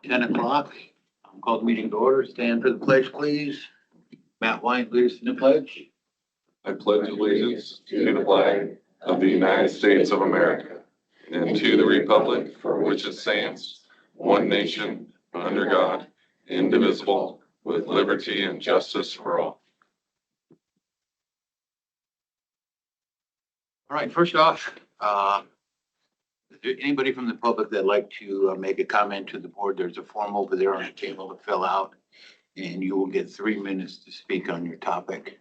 10 o'clock. I'll call the meeting to order. Stand for the pledge, please. Matt White leads in the pledge. I pledge allegiance to the flag of the United States of America and to the republic for which it stands, one nation, under God, indivisible, with liberty and justice for all. All right, first off, is there anybody from the public that'd like to make a comment to the board? There's a form over there on the table to fill out, and you will get 3 minutes to speak on your topic.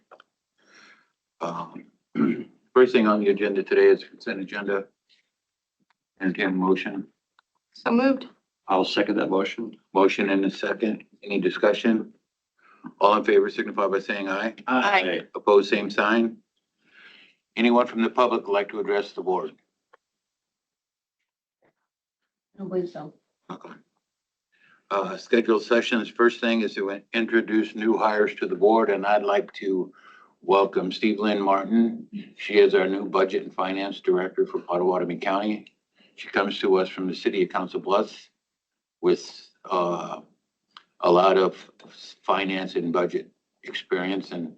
First thing on the agenda today is consent agenda. Entertain a motion. So moved. I'll second that motion. Motion and a second. Any discussion? All in favor signify by saying aye. Aye. Opposed, same sign. Anyone from the public would like to address the board? I don't believe so. Okay. Scheduled sessions. First thing is to introduce new hires to the board, and I'd like to welcome Steve Lynn Martin. She is our new budget and finance director for Pottawatomie County. She comes to us from the city of Council Bluffs with a lot of finance and budget experience, and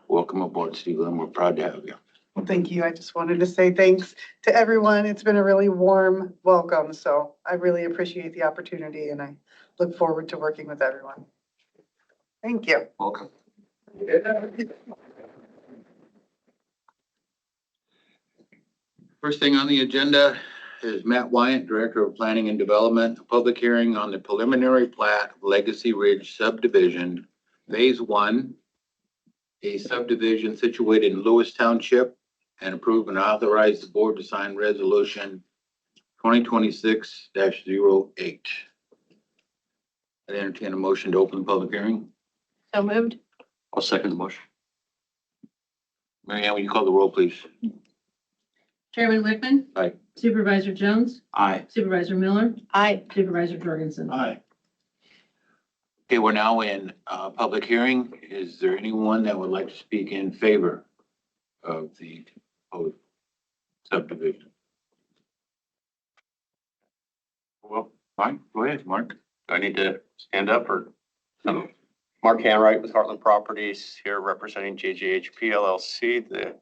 welcome aboard, Steve Lynn. We're proud to have you. Well, thank you. I just wanted to say thanks to everyone. It's been a really warm welcome, so I really appreciate the opportunity and I look forward to working with everyone. Thank you. Welcome. First thing on the agenda is Matt Wyatt, Director of Planning and Development, a public hearing on the preliminary plat of Legacy Ridge subdivision, Phase 1, a subdivision situated in Lewis Township, and approve and authorize the board to sign resolution 2026-08. I entertain a motion to open the public hearing. So moved. I'll second the motion. Mary Ann, will you call the roll, please? Chairman Wickman. Aye. Supervisor Jones. Aye. Supervisor Miller. Aye. Supervisor Jorgensen. Aye. Okay, we're now in public hearing. Is there anyone that would like to speak in favor of the proposed subdivision? Well, Fine, go ahead, Mark. do I need to stand up or? Mark Hanwright with Heartland Properties here representing JJHP LLC, the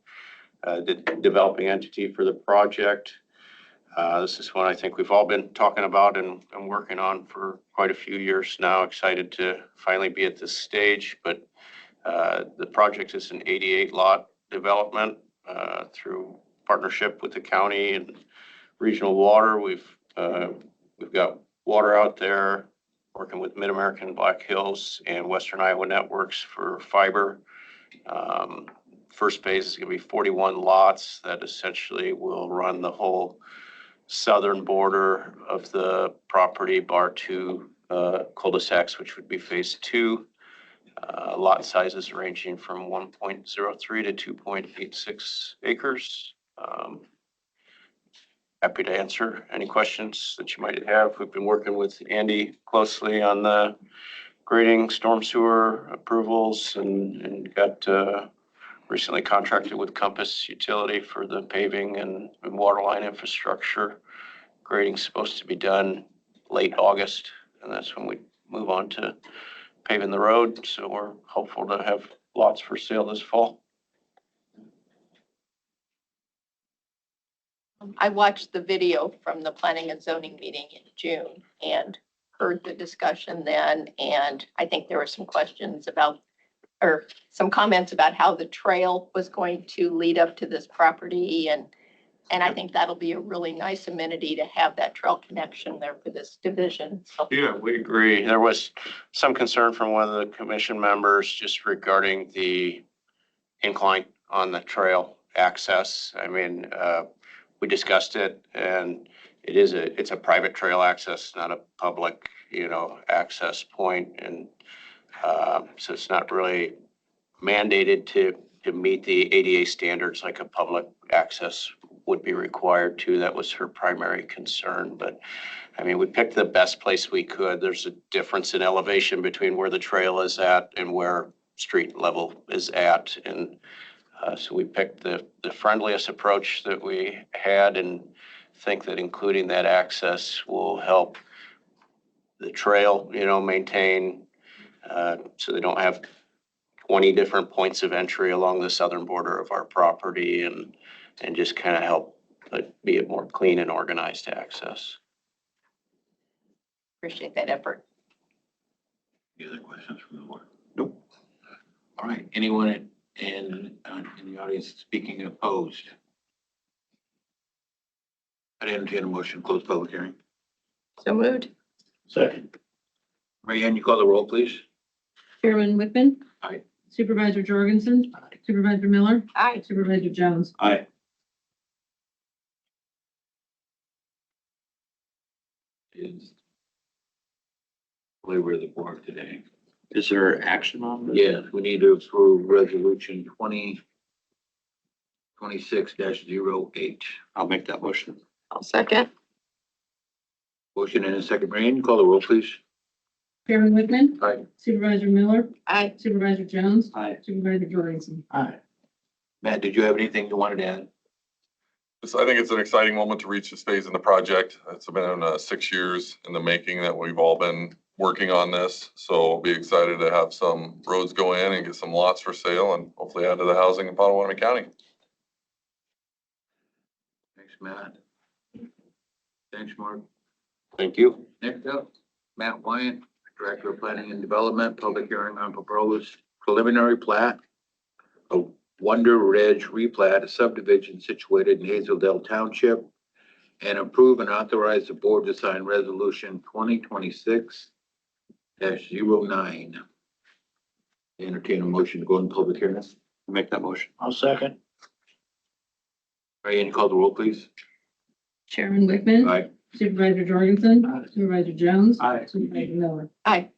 developing entity for the project. This is one I think we've all been talking about and working on for quite a few years now. Excited to finally be at this stage, but the project is an 88 lot development through partnership with the county and regional water. We've got water out there, working with Mid-American Black Hills and Western Iowa Networks for fiber. First phase is going to be 41 lots that essentially will run the whole southern border of the property, bar two cul-de-sacs, which would be phase 2. Lot sizes ranging from 1.03 to 2.86 acres. Happy to answer any questions that you might have. We've been working with Andy closely on the grading, storm sewer approvals, and got recently contracted with Compass Utility for the paving and water line infrastructure. Grading's supposed to be done late August, and that's when we move on to paving the road. So we're hopeful to have lots for sale this fall. I watched the video from the planning and zoning meeting in June and heard the discussion then. And I think there were some questions about, or some comments about how the trail was going to lead up to this property. And I think that'll be a really nice amenity to have that trail connection there for this division. So Yeah, we agree. There was some concern from one of the commission members just regarding the incline on the trail access. I mean, we discussed it, and it's a private trail access, not a public, access point. And so it's not really mandated to meet the ADA standards like a public access would be required to. That was her primary concern. But I mean, we picked the best place we could. There's a difference in elevation between where the trail is at and where street level is at. And so we picked the friendliest approach that we had, and think that including that access will help the trail, maintain, so they don't have 20 different points of entry along the southern border of our property and just kind of help be it more clean and organized access. Appreciate that effort. Any other questions from the board? Nope. All right, anyone in the audience speaking opposed? I'd entertain a motion to close public hearing. So moved. Second. Mary Ann, you call the roll, please? Chairman Whitman. Aye. Supervisor Jorgensen. Supervisor Miller. Aye. Supervisor Jones. Aye. Is flavor of the board today. Is there action on this? Yes, we need to approve resolution 2026-08. I'll make that motion. I'll second. Motion and a second. Mary Ann, you call the roll, please? Chairman Whitman. Aye. Supervisor Miller. Aye. Supervisor Jones. Aye. Supervisor Jorgensen. Aye. Matt, did you have anything you wanted to add? I think it's an exciting moment to reach this phase in the project. It's been 6 years in the making that we've all been working on this. So I'll be excited to have some roads go in and get some lots for sale and hopefully add to the housing in Potawatomi County. Thanks, Matt. Thanks, Mark. Thank you. Next up, Matt Wyatt, Director of Planning and Development, public hearing on proposed preliminary plat of Wonder Ridge replat, a subdivision situated in Hazeldale Township, and approve and authorize the board to sign resolution 2026-09. Entertain a motion to go in public hearing. Make that motion. I'll second. Mary Ann, you call the roll, please? Chairman Whitman. Aye. Supervisor Jorgensen. Supervisor Jones. Aye. Supervisor Miller. Aye.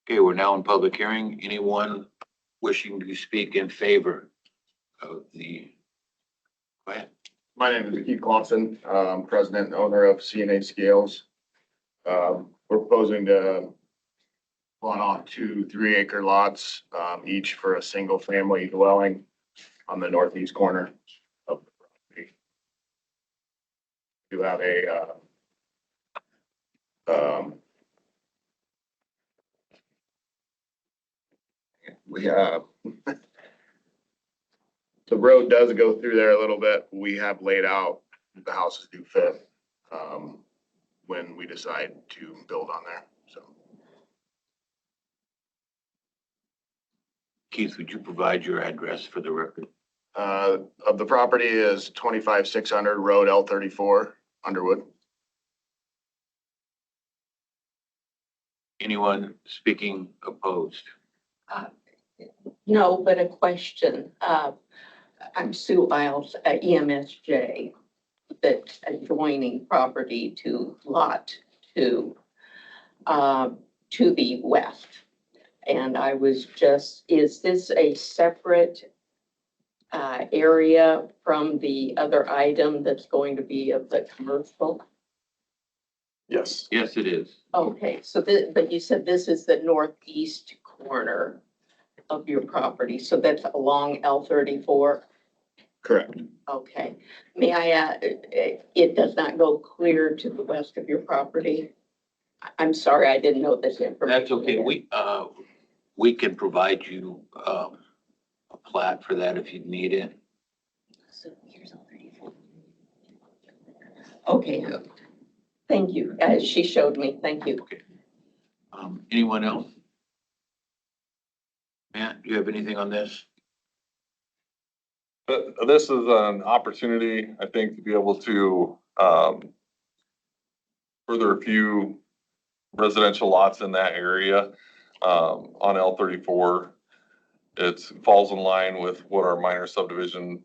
Okay, we're now in public hearing. Anyone wishing to speak in favor of the, go ahead. My name is Keith Clausen, president and owner of CNA Scales. We're proposing to plot off 2 3-acre lots, each for a single family dwelling on the northeast corner of the property. You have we have the road does go through there a little bit. We have laid out the houses do fit when we decide to build on there. So Keith, would you provide your address for the record? of the property is 25600 Road L34, Underwood. Anyone speaking opposed? No, but a question. I'm Sue Isles, EMSJ, that's adjoining property to Lot 2, to the west. And I was just, is this a separate area from the other item that's going to be of the commercial? Yes. Yes, it is. Okay, so but you said this is the northeast corner of your property, so that's along L34? Correct. Okay, may I, it does not go clear to the west of your property? I'm sorry, I didn't know this information. That's okay. We can provide you a plat for that if you need it. So here's L34. Okay, thank you. She showed me, thank you. Anyone else? Matt, do you have anything on this? This is an opportunity, I think, to be able to further a few residential lots in that area on L34. It falls in line with what our minor subdivision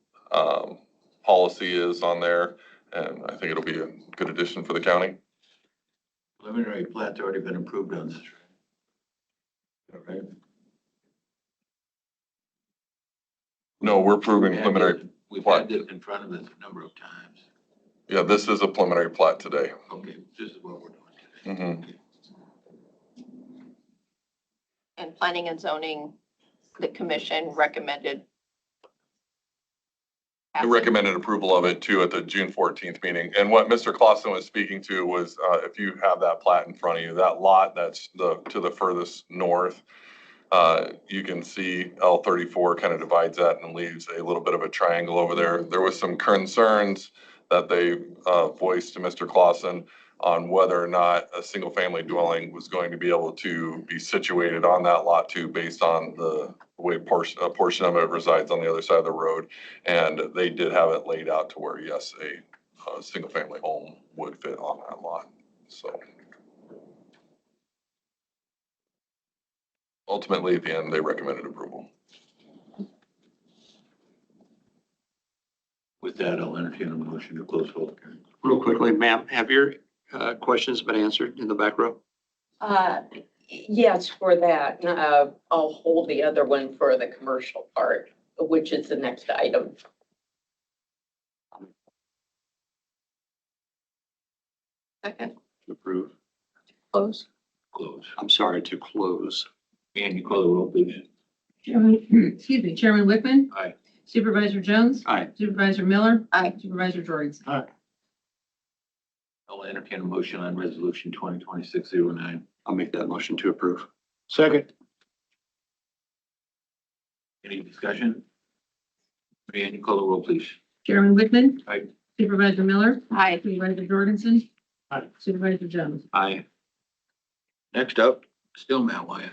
policy is on there, and I think it'll be a good addition for the county. Preliminary plat's already been approved on this, right? All right. No, we're proving preliminary. We've plat. had this in front of us a number of times. Yeah, this is a preliminary plat today. Okay, this is what we're doing today. And planning and zoning, the commission recommended I recommended approval of it too at the June 14th meeting. And what Mr. Clausen was speaking to was, if you have that plat in front of you, that lot that's to the furthest north, you can see L34 kind of divides that and leaves a little bit of a triangle over there. There was some concerns that they voiced to Mr. Clausen on whether or not a single family dwelling was going to be able to be situated on that lot too, based on the way a portion of it resides on the other side of the road. And they did have it laid out to where, yes, a single family home would fit on that lot. So ultimately, at the end, they recommended approval. With that, I'll entertain a motion to close public hearing. Real quickly, ma'am, have your questions been answered in the back row? Yes, for that. I'll hold the other one for the commercial part, which is the next item. Second, To approve. close. Close. I'm sorry, to close. And you call the roll, please. Chairman, excuse me, Chairman Wickman. Aye. Supervisor Jones. Aye. Supervisor Miller. Aye. Supervisor Jorgensen. I'll entertain a motion on resolution 2026-09. I'll make that motion to approve. Second. Any discussion? And you call the roll, please. Chairman Wickman. Aye. Supervisor Miller. Aye. Supervisor Jorgensen. Aye. Supervisor Jones. Aye. Next up, still Matt Wyatt.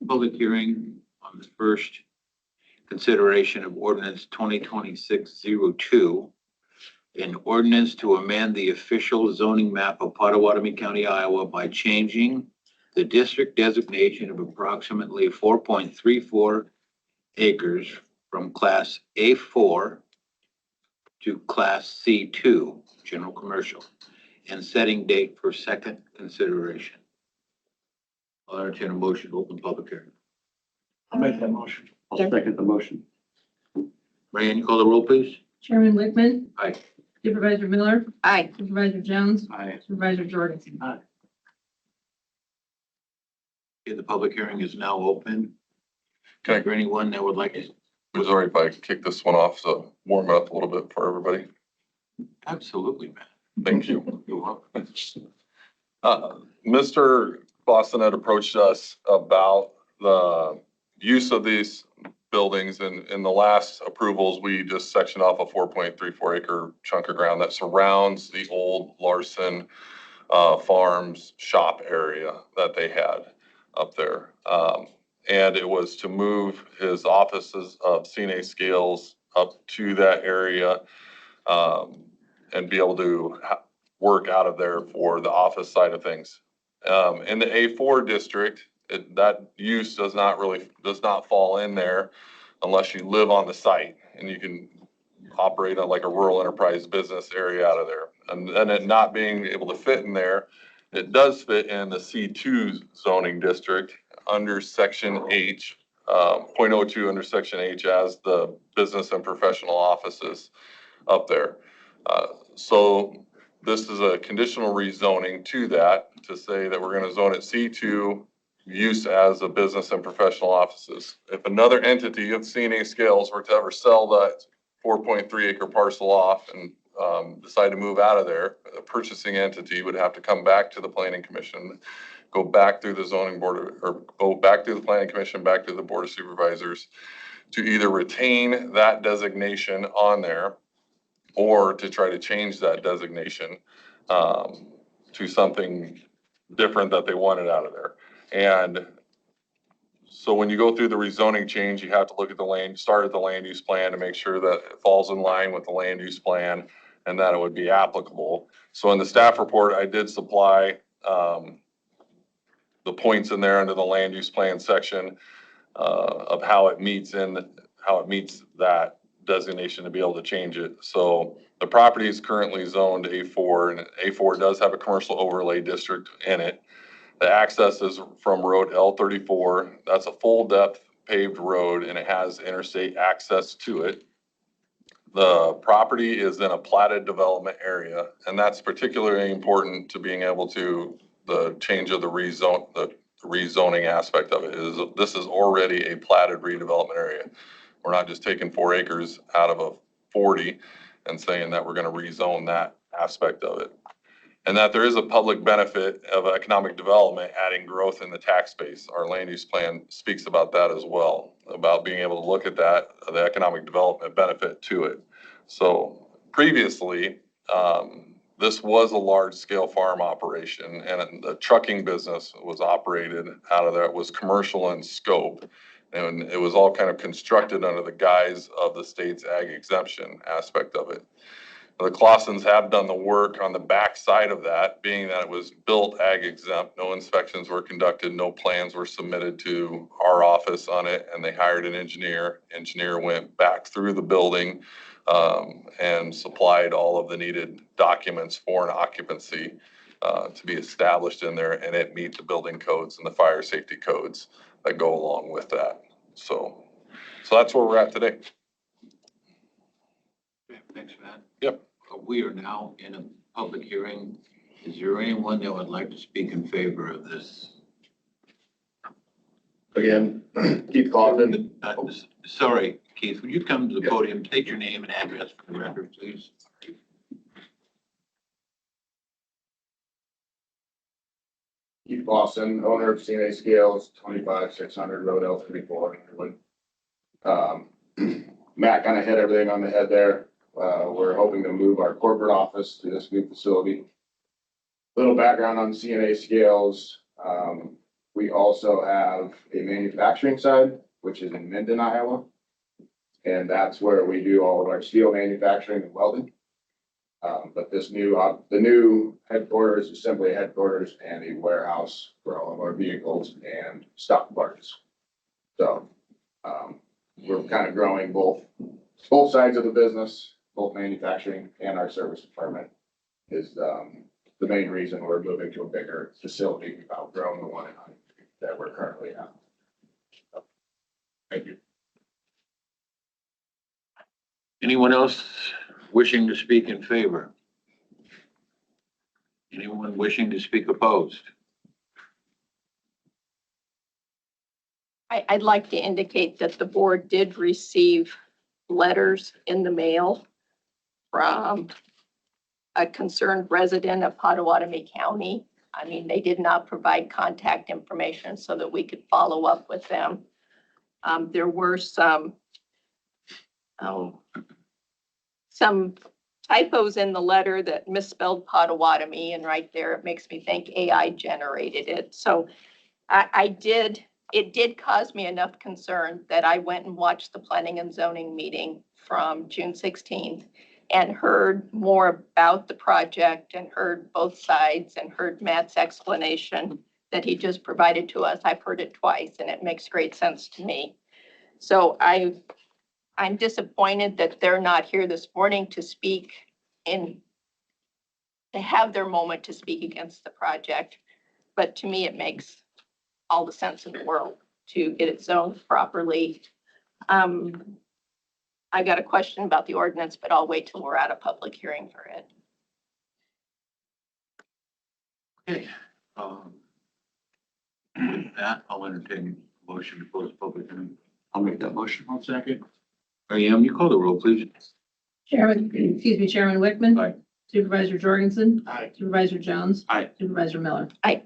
Public hearing on the first consideration of ordinance 2026-02, an ordinance to amend the official zoning map of Potawatomi County, Iowa by changing the district designation of approximately 4.34 acres from Class A4 to Class C2, general commercial, and setting date for second consideration. I'll entertain a motion to open public hearing. I'll make that motion. I'll second the motion. Marianne, you call the roll, please? Chairman Wickman. Aye. Supervisor Miller. Aye. Supervisor Jones. Aye. Supervisor Jorgensen. Aye. Okay, the public hearing is now open. Okay. Is there anyone that would like to? Was it all right if I kick this one off, so warm it up a little bit for everybody? Absolutely, man. Thank you. You're welcome. Mr. Boston had approached us about the use of these buildings, and in the last approvals, we just sectioned off a 4.34 acre chunk of ground that surrounds the old Larson Farms shop area that they had up there. And it was to move his offices of CNA Scales up to that area and be able to work out of there for the office side of things. In the A4 district, that use does not fall in there unless you live on the site and you can operate on like a rural enterprise business area out of there. And then it not being able to fit in there, it does fit in the C2 zoning district under section H, 0.02 under section H as the business and professional offices up there. So this is a conditional rezoning to that to say that we're going to zone it C2 use as a business and professional offices. If another entity of CNA Scales were to ever sell that 4.3 acre parcel off and decide to move out of there, a purchasing entity would have to come back to the planning commission, go back through the zoning board, or go back through the planning commission, back to the board of supervisors to either retain that designation on there or to try to change that designation to something different that they wanted out of there. And so when you go through the rezoning change, you have to look at start at the land use plan to make sure that it falls in line with the land use plan and that it would be applicable. So in the staff report, I did supply the points in there under the land use plan section of how it meets that designation to be able to change it. So the property is currently zoned A4, and A4 does have a commercial overlay district in it. The access is from road L34. That's a full depth paved road and it has interstate access to it. The property is in a platted development area, and that's particularly important to being able to the change of the rezoning aspect of it is this is already a platted redevelopment area. We're not just taking 4 acres out of a 40 and saying that we're gonna rezone that aspect of it. And that there is a public benefit of economic development, adding growth in the tax base. Our land use plan speaks about that as well, about being able to look at that, the economic development benefit to it. So previously, this was a large-scale farm operation, and the trucking business was operated out of there. It was commercial in scope, and it was all kind of constructed under the guise of the state's ag exemption aspect of it. The Clausens have done the work on the back side of that, being that it was built ag exempt, no inspections were conducted, no plans were submitted to our office on it, and they hired an engineer. Engineer went back through the building and supplied all of the needed documents for an occupancy to be established in there, and it meet the building codes and the fire safety codes that go along with that. So that's where we're at today. Okay, thanks, Matt. Yep. We are now in a public hearing. Is there anyone that would like to speak in favor of this? Again, Keith Clausen. Sorry, Keith, would you come to the podium, take your name and address for the record, please? Keith Clausen, owner of CNA Scales, 25600 Road L34. Matt kind of hit everything on the head there. We're hoping to move our corporate office to this new facility. Little background on CNA Scales. We also have a manufacturing side, which is in Minden, Iowa. And that's where we do all of our steel manufacturing and welding. But the new headquarters is simply a headquarters and a warehouse for all of our vehicles and stock parts. So we're kind of growing both sides of the business, both manufacturing and our service department is the main reason we're moving to a bigger facility. We've outgrown the one that we're currently at. So, thank you. Anyone else wishing to speak in favor? Anyone wishing to speak opposed? I'd like to indicate that the board did receive letters in the mail from a concerned resident of Pottawatomie County. I mean, they did not provide contact information so that we could follow up with them. There were some typos in the letter that misspelled Pottawatomie, and right there, it makes me think AI generated it. So it did cause me enough concern that I went and watched the planning and zoning meeting from June 16th and heard more about the project and heard both sides and heard Matt's explanation that he just provided to us. I've heard it twice and it makes great sense to me. So I'm disappointed that they're not here this morning to speak to have their moment to speak against the project. But to me, it makes all the sense in the world to get it zoned properly. I got a question about the ordinance, but I'll wait till we're at a public hearing for it. Okay. With that, I'll entertain a motion to close the public hearing. I'll make that motion. One second. Mary, you call the roll, please. Chairman Wickman. Aye. Supervisor Jorgensen. Aye. Supervisor Jones. Aye. Supervisor Miller. Aye.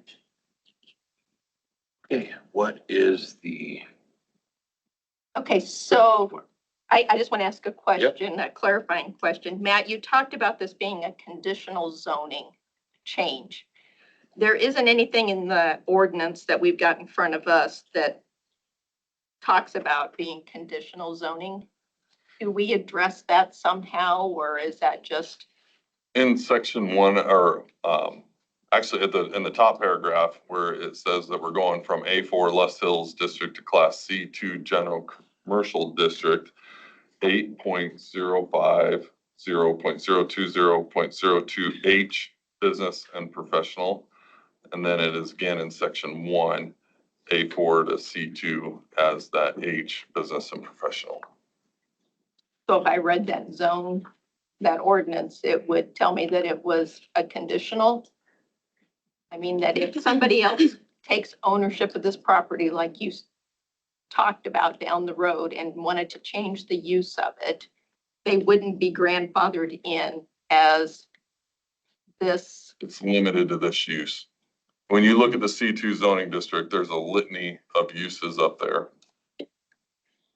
Okay, what is the? Okay, so I just want to ask a question, a clarifying question. Matt, you talked about this being a conditional zoning change. There isn't anything in the ordinance that we've got in front of us that talks about being conditional zoning. Do we address that somehow, or is that just? In section 1, or actually in the top paragraph where it says that we're going from A4 Les Hills District to Class C2 General Commercial District, 8.05, 0.020.02H Business and Professional. And then it is again in section 1, A4 to C2 as that H, Business and Professional. So if I read that ordinance, it would tell me that it was a conditional. I mean, that if somebody else takes ownership of this property, like you talked about down the road and wanted to change the use of it, they wouldn't be grandfathered in as this. It's limited to this use. When you look at the C2 zoning district, there's a litany of uses up there.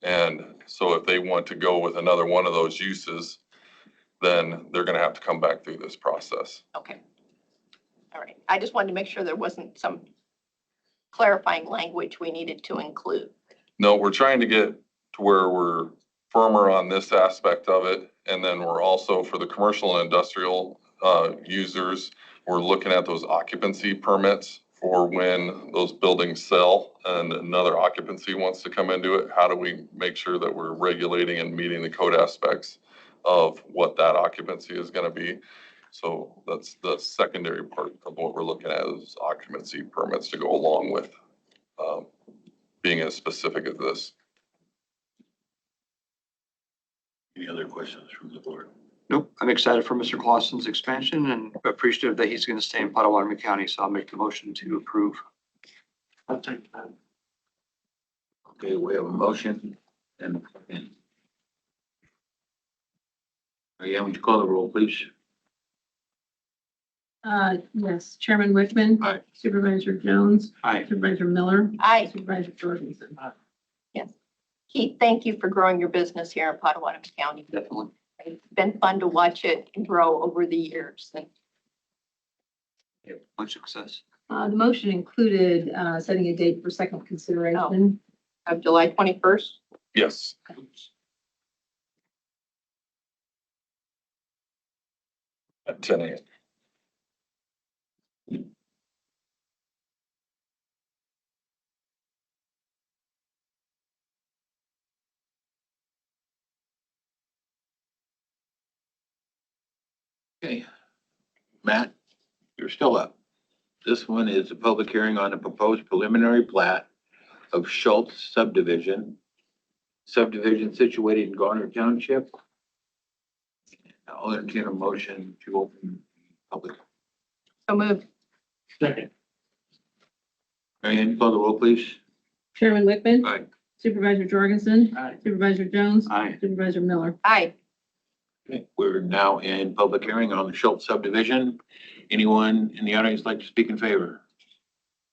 And so if they want to go with another one of those uses, then they're gonna have to come back through this process. Okay. All right. I just wanted to make sure there wasn't some clarifying language we needed to include. No, we're trying to get to where we're firmer on this aspect of it. And then we're also, for the commercial and industrial users, we're looking at those occupancy permits for when those buildings sell and another occupancy wants to come into it. How do we make sure that we're regulating and meeting the code aspects of what that occupancy is gonna be? So that's the secondary part of what we're looking at, is occupancy permits to go along with being as specific as this. Any other questions from the board? Nope, I'm excited for Mr. Clausen's expansion and appreciative that he's going to stay in Potawatomi County, so I'll make the motion to approve. I'll take that. Okay, we have a motion and. Yeah, would you call the roll, please? Yes, Chairman Wickman. Aye. Supervisor Jones. Aye. Supervisor Miller. Aye. Supervisor Jorgensen. Keith, thank you for growing your business here in Potawatomi County. Definitely. It's been fun to watch it grow over the years. And Much success. The motion included setting a date for second consideration. of July 21st. Yes. At 10 a.m. Okay. Matt, you're still up. This one is a public hearing on a proposed preliminary plat of Schultz subdivision. Subdivision situated in Garner Township. I'll entertain a motion to open public. So moved. Second. Marianne, call the roll, please. Chairman Wickman. Aye. Supervisor Jorgensen. Aye. Supervisor Jones. Aye. Supervisor Miller. Aye. Okay, we're now in public hearing on the Schultz subdivision. Anyone in the audience like to speak in favor?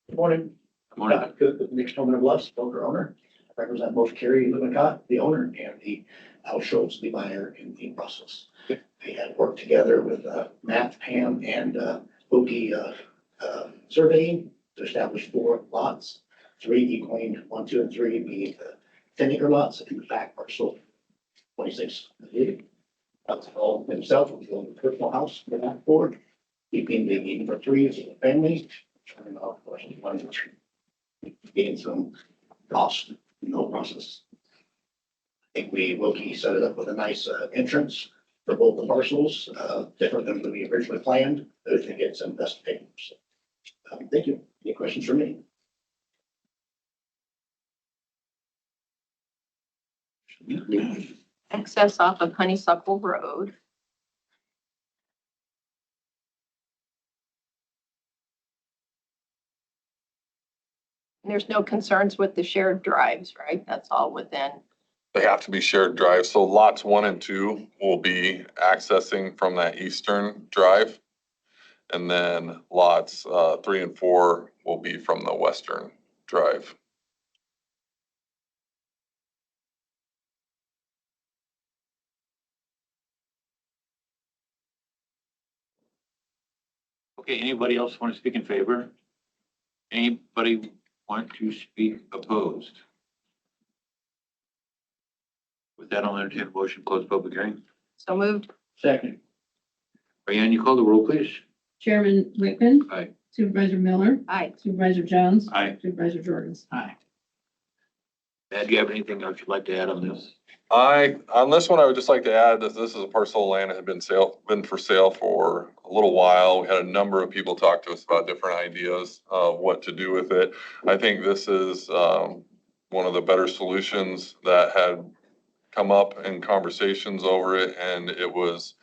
Good morning. Morning. Scott Cook with Nick Snowman of Bluffs, broker owner. I represent both Kerry Lippincott, the owner, and the Al Schultz, the buyer in the process. They had worked together with Matt, Pam, and Oki surveying to establish 4 lots, 3 equaling 1, 2, and 3 being 10-acre lots, and the back parcel 26. That's all himself, with a personal house for that board, keeping the eating for 3 as a family, turning off one to gain some cost in the whole process. I think we will set it up with a nice entrance for both the parcels, different than we originally planned. I think it's some best papers. Thank you. Any questions for me? Access off of Honeysuckle Road. There's no concerns with the shared drives, right? That's all within. They have to be shared drives. So lots 1 and 2 will be accessing from that eastern drive. And then lots 3 and 4 will be from the western drive. Okay, anybody else want to speak in favor? Anybody want to speak opposed? With that, I'll entertain a motion to close public hearing. So moved. Second. Marianne, you call the roll, please. Chairman Wickman. Aye. Supervisor Miller. Aye. Supervisor Jones. Aye. Supervisor Jorgensen. Aye. Matt, do you have anything else you'd like to add on this? On this one, I would just like to add that this is a parcel of land that had been for sale for a little while. We had a number of people talk to us about different ideas of what to do with it. I think this is one of the better solutions that had come up in conversations over it. And it was,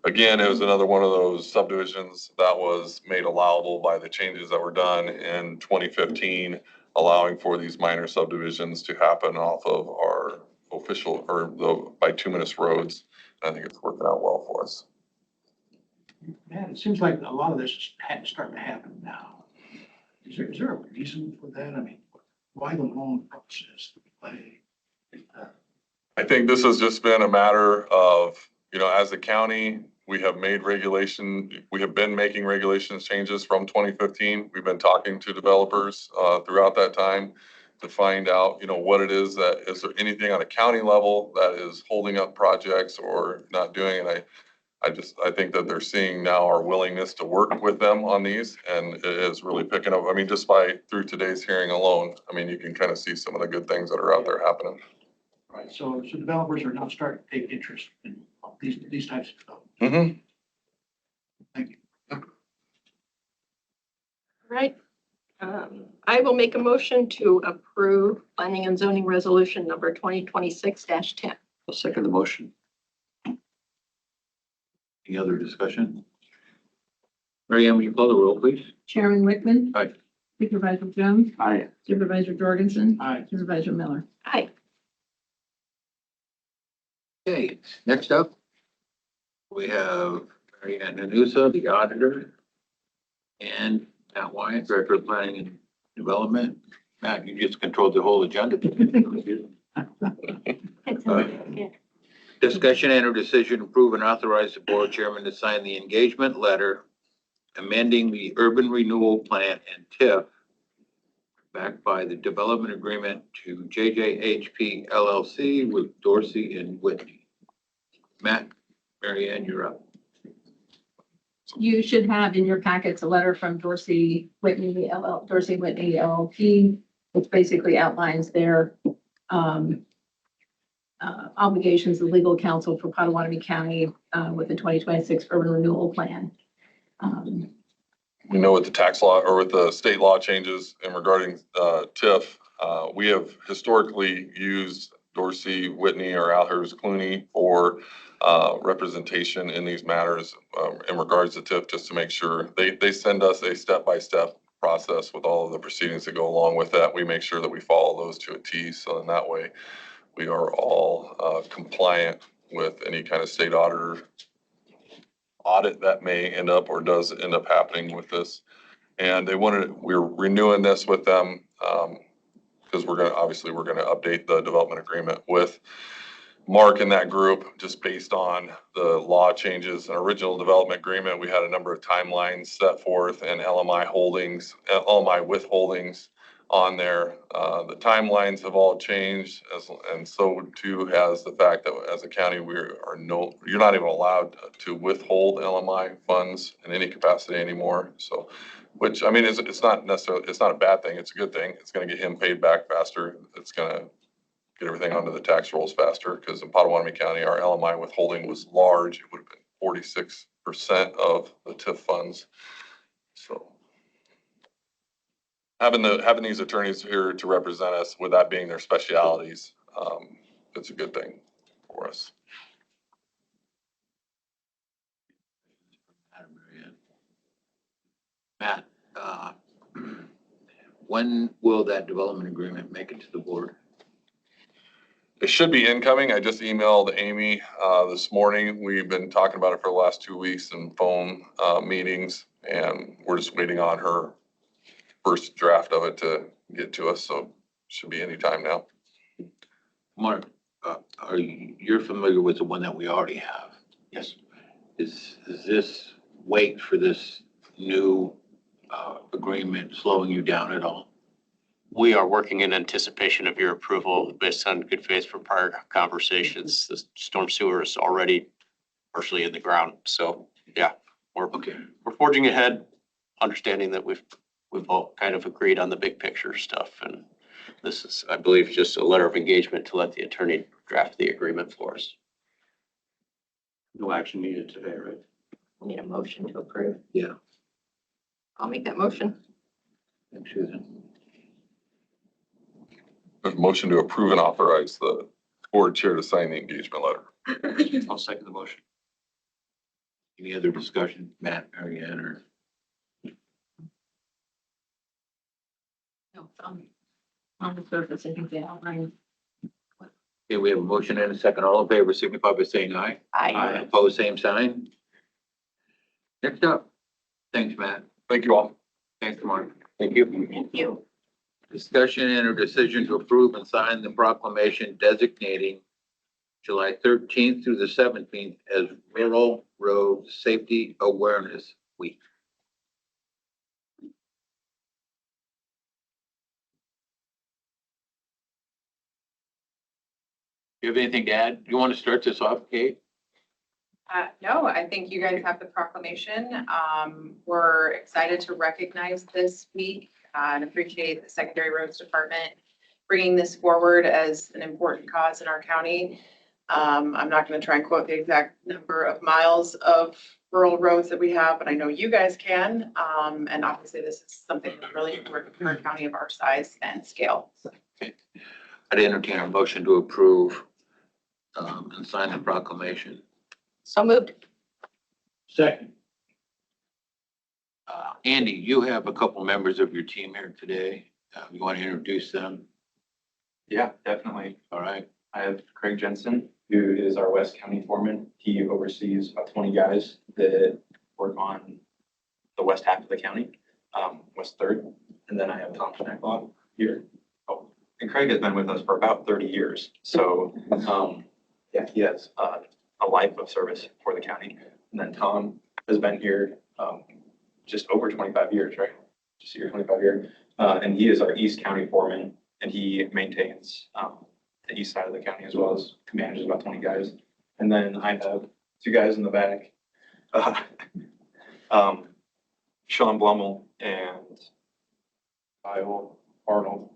again, it was another one of those subdivisions that was made allowable by the changes that were done in 2015 allowing for these minor subdivisions to happen off of our official or the bituminous roads. I think it's working out well for us. Man, it seems like a lot of this is starting to happen now. Is there a reason for that? I mean, why the long process? Why? I think this has just been a matter of, as a county, we have been making regulations changes from 2015. We've been talking to developers throughout that time to find out, what it is is there anything on a county level that is holding up projects or not doing it? I think that they're seeing now our willingness to work with them on these, and it is really picking up. I mean, just through today's hearing alone, I mean, you can kind of see some of the good things that are out there happening. Right, so developers are now starting to take interest in these types of developments. Mm-hmm. Thank you. Right. I will make a motion to approve planning and zoning resolution number 2026-10. I'll second the motion. Any other discussion? Mary Ann, will you call the roll, please? Chairman Wickman. Aye. Supervisor Jones. Aye. Supervisor Jorgensen. Aye. Supervisor Miller. Aye. Okay, next up, we have Mary Ann Nanusa, the auditor, and Matt Wyatt, Director of Planning and Development. Matt, you just controlled the whole agenda. Discussion and or decision to approve and authorize the board chairman to sign the engagement letter amending the urban renewal plan and TIF backed by the development agreement to JJHP LLC with Dorsey and Whitney. Matt, Mary Ann, you're up. You should have in your packets a letter from Dorsey Whitney LLP, which basically outlines their obligations of legal counsel for Potawatomi County with the 2026 urban renewal plan. We know with the tax law or with the state law changes in regarding TIF, we have historically used Dorsey, Whitney, or Alhurst Clooney for representation in these matters in regards to TIF, just to make sure they send us a step-by-step process with all of the proceedings that go along with that. We make sure that we follow those to a T, so in that way we are all compliant with any kind of state auditor audit that may end up or does end up happening with this. And we're renewing this with them because we're gonna update the development agreement with Mark in that group, just based on the law changes. An original development agreement, we had a number of timelines set forth and LMI withholdings on there. The timelines have all changed, and so too has the fact that as a county, you're not even allowed to withhold LMI funds in any capacity anymore. So, which, I mean, it's not a bad thing. It's a good thing. It's going to get him paid back faster. It's going to get everything onto the tax rolls faster, because in Potawatomi County, our LMI withholding was large. It would have been 46% of the TIF funds. So having these attorneys here to represent us, with that being their specialities, it's a good thing for us. Matt, when will that development agreement make it to the board? It should be incoming. I just emailed Amy this morning. We've been talking about it for the last 2 weeks in phone meetings, and we're just waiting on her first draft of it to get to us. So should be any time now. Mark, you're familiar with the one that we already have? Yes. Is this wait for this new agreement slowing you down at all? We are working in anticipation of your approval based on good faith from prior conversations. The storm sewer is already partially in the ground. So yeah, we're forging ahead, understanding that we've all kind of agreed on the big picture stuff. And this is, I believe, just a letter of engagement to let the attorney draft the agreement for us. No action needed today, right? We need a motion to approve. Yeah. I'll make that motion. Thanks, Susan. There's a motion to approve and authorize the board chair to sign the engagement letter. I'll second the motion. Any other discussion, Matt, Mary Ann, or? No, on the surface, I think they outlined. Okay, we have a motion and a second. All in favor, signify by saying aye. I, Opposed, same sign. Next up. Thanks, Matt. Thank you all. Thanks, Mark. Thank you. thank you. Discussion and or decision to approve and sign the proclamation designating July 13th through the 17th as Rural Road Safety Awareness Week. You have anything to add? You want to start this off, Kate? No, I think you guys have the proclamation. We're excited to recognize this week and appreciate the Secondary Roads Department bringing this forward as an important cause in our county. I'm not going to try and quote the exact number of miles of rural roads that we have, but I know you guys can. And obviously this is something that's really important for a county of our size and scale. I'd entertain a motion to approve and sign the proclamation. So moved. Second. Andy, you have a couple members of your team here today. You want to introduce them? Yeah, definitely. All right. I have Craig Jensen, who is our West County foreman. He oversees about 20 guys that work on the west half of the county, West Third. And then I have Tom Schneckloff here. Oh, and Craig has been with us for about 30 years. So, yeah, he has a life of service for the county. And then Tom has been here just over 25 years, right? Just here, 25 years. And he is our East County foreman, and he maintains the east side of the county as well as manages about 20 guys. And then I have two guys in the back, Sean Blummel and Kyle Arnold,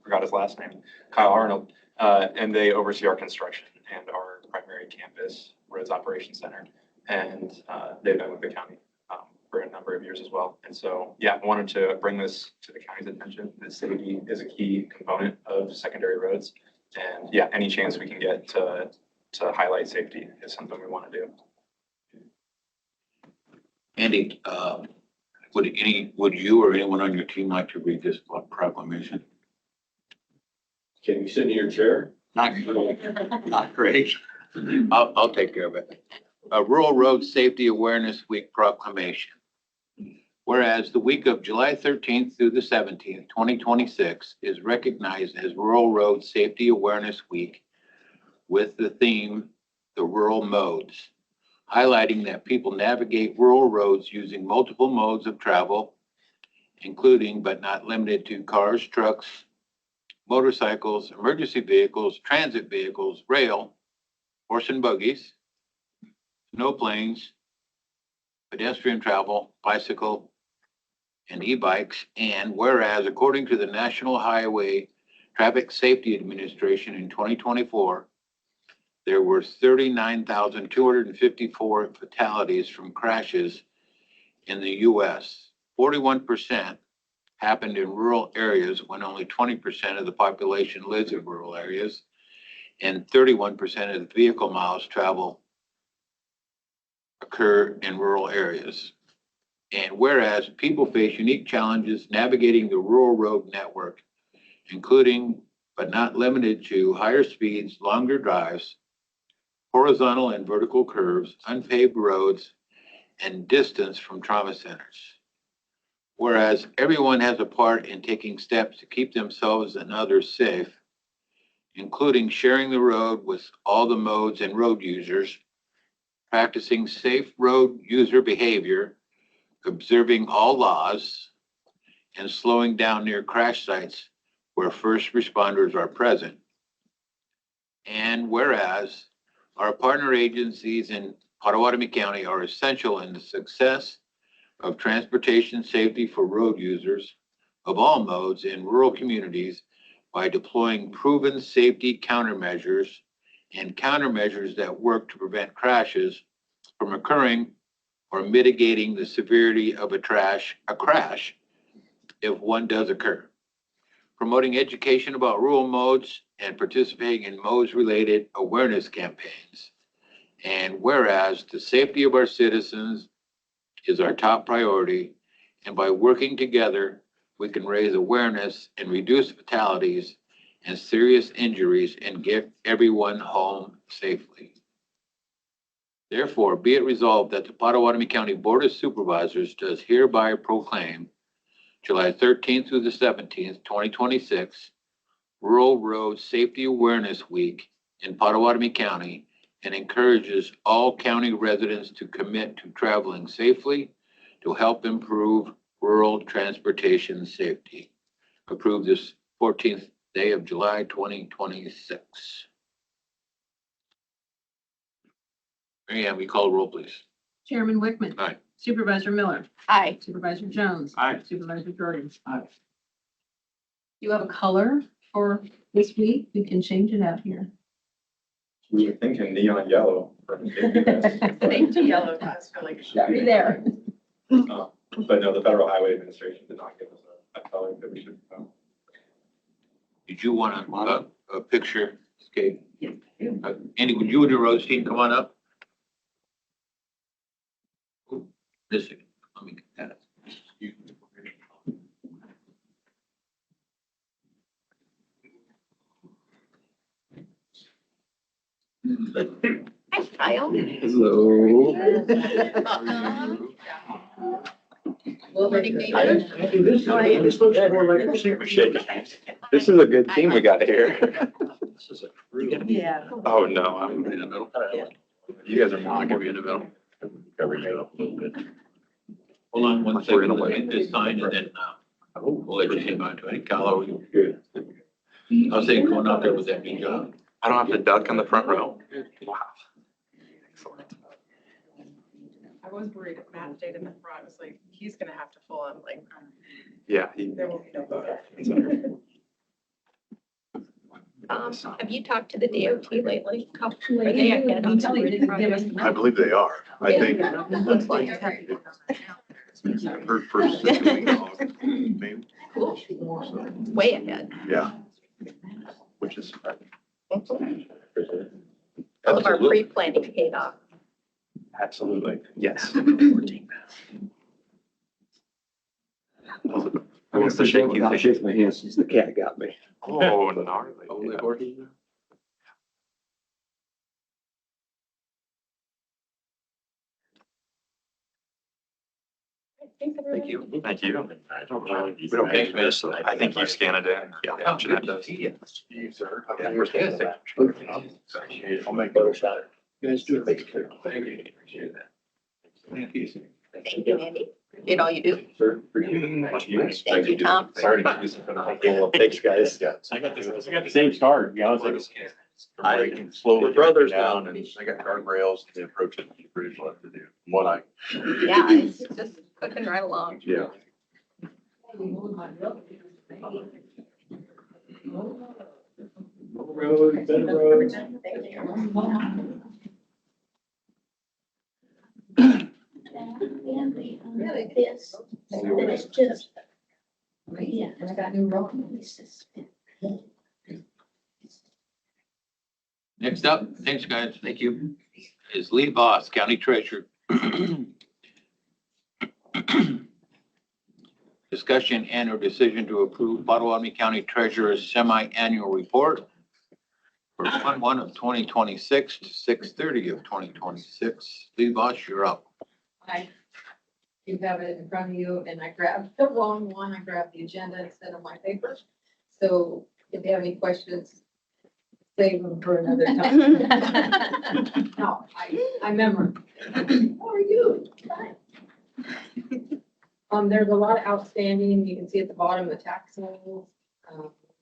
forgot his last name, Kyle Arnold, and they oversee our construction and our primary campus roads operations center. And they've been with the county for a number of years as well. And so, yeah, I wanted to bring this to the county's attention. That safety is a key component of secondary roads. And yeah, any chance we can get to highlight safety is something we want to do. Andy, would you or anyone on your team like to read this proclamation? Can you sit in your chair? Not great. I'll take care of it. A Rural Road Safety Awareness Week proclamation. Whereas the week of July 13th through the 17th, 2026 is recognized as Rural Road Safety Awareness Week with the theme, The Rural Modes, highlighting that people navigate rural roads using multiple modes of travel, including but not limited to cars, trucks, motorcycles, emergency vehicles, transit vehicles, rail, horse and buggies, snow planes, pedestrian travel, bicycle, and e-bikes. And whereas according to the National Highway Traffic Safety Administration in 2024, there were 39,254 fatalities from crashes in the U.S. 41% happened in rural areas when only 20% of the population lives in rural areas, and 31% of the vehicle miles travel occur in rural areas. And whereas people face unique challenges navigating the rural road network, including but not limited to higher speeds, longer drives, horizontal and vertical curves, unpaved roads, and distance from trauma centers. Whereas everyone has a part in taking steps to keep themselves and others safe, including sharing the road with all the modes and road users, practicing safe road user behavior, observing all laws, and slowing down near crash sites where first responders are present. And whereas our partner agencies in Potawatomi County are essential in the success of transportation safety for road users of all modes in rural communities by deploying proven safety countermeasures and countermeasures that work to prevent crashes from occurring or mitigating the severity of a crash if one does occur. Promoting education about rural modes and participating in modes-related awareness campaigns. And whereas the safety of our citizens is our top priority, and by working together, we can raise awareness and reduce fatalities and serious injuries and get everyone home safely. Therefore, be it resolved that the Potawatomi County Board of Supervisors does hereby proclaim July 13th through the 17th, 2026, Rural Road Safety Awareness Week in Potawatomi County and encourages all county residents to commit to traveling safely to help improve rural transportation safety. Approved this 14th day of July, 2026. Mary Ann, we call roll, please. Chairman Wickman. Aye. Supervisor Miller. Aye. Supervisor Jones. Aye. Supervisor Jordan. Aye. You have a color for this week? We can change it out here. We were thinking neon yellow. Safety yellow, that's really good. Be there. But no, the Federal Highway Administration did not give us a color that we should. Did you want a picture, Kate? Andy, would you and your road team come on up? This, let me get that. Hi, Kyle. Hello. Morning, I David. don't do this. This looks more like a cigarette. This is a good team we got here. This is a true. Yeah. Oh, no, I'm in the middle. You guys are not gonna be in the middle. Hold on one second, let me get this signed and then, we'll let you hang on to it. Kyle, you I'll say going out there with that new job. I don't have to duck on the front row. Wow. Excellent. I was worried if Matt stayed in the front, I was like, he's gonna have to pull him, like, Yeah. there will be no photo. Have you talked to the DOT lately? Are They they ahead on tell you, didn't give us the I believe they are. I Yeah. think, Looks like. I've heard first week in August, maybe, Cool. Way ahead. yeah. Which is, All of our pre-planning paid off. Absolutely. Yes. What's the shake? I shake my hands since the cat got me. Oh, gnarly. Thank you. Thank you. We don't pay for this, so I think you scan it in. Yeah. Jeanette does. you, sir. Yeah, we're staying safe. I'll make those. You guys do it. Thank you. Appreciate that. Thank you. Thank you, Andy. Did all you do. Sir. Thank you, Tom. Sorry. Thanks, guys. I got the same card, yeah, I was like. I can slowly. We're brothers down now. and I got guardrails and the approach to the bridge left to do. One eye. Yeah, it's just cooking right along. Yeah. Road, better roads. Thank you. This, it's just. Yeah, I got new road. Next up, thanks, guys. Thank you. Is Lee Boss, County Treasurer. Discussion and or decision to approve Potawatomi County Treasurer's semi-annual report for 1/1 of 2026 to 6/30 of 2026. Lee Boss, you're up. Hi. You have it in front of you, and I grabbed the wrong one. I grabbed the agenda instead of my paper. So if you have any questions, save them for another time. No, I remember. How are you? Fine. There's a lot of outstanding. You can see at the bottom, the tax rolls.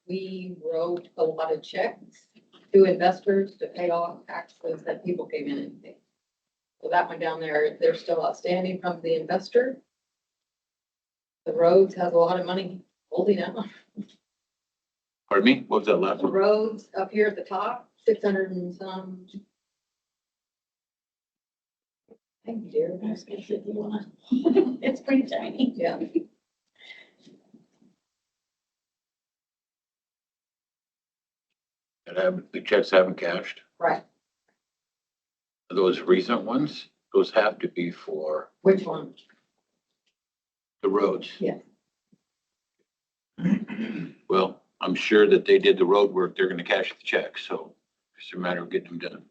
We wrote a lot of checks to investors to pay off taxes that people came in and paid. So that one down there, they're still outstanding from the investor. The roads has a lot of money holding out. Pardon me? What was that last The one? roads up here at the top, 600 and some. Thank you, dear. It's pretty tiny. Yeah. The checks haven't cashed. Right. Those recent ones, those have to be for Which one? the roads. Yeah. Well, I'm sure that they did the road work. They're gonna cash the check, so it's a matter of getting them done.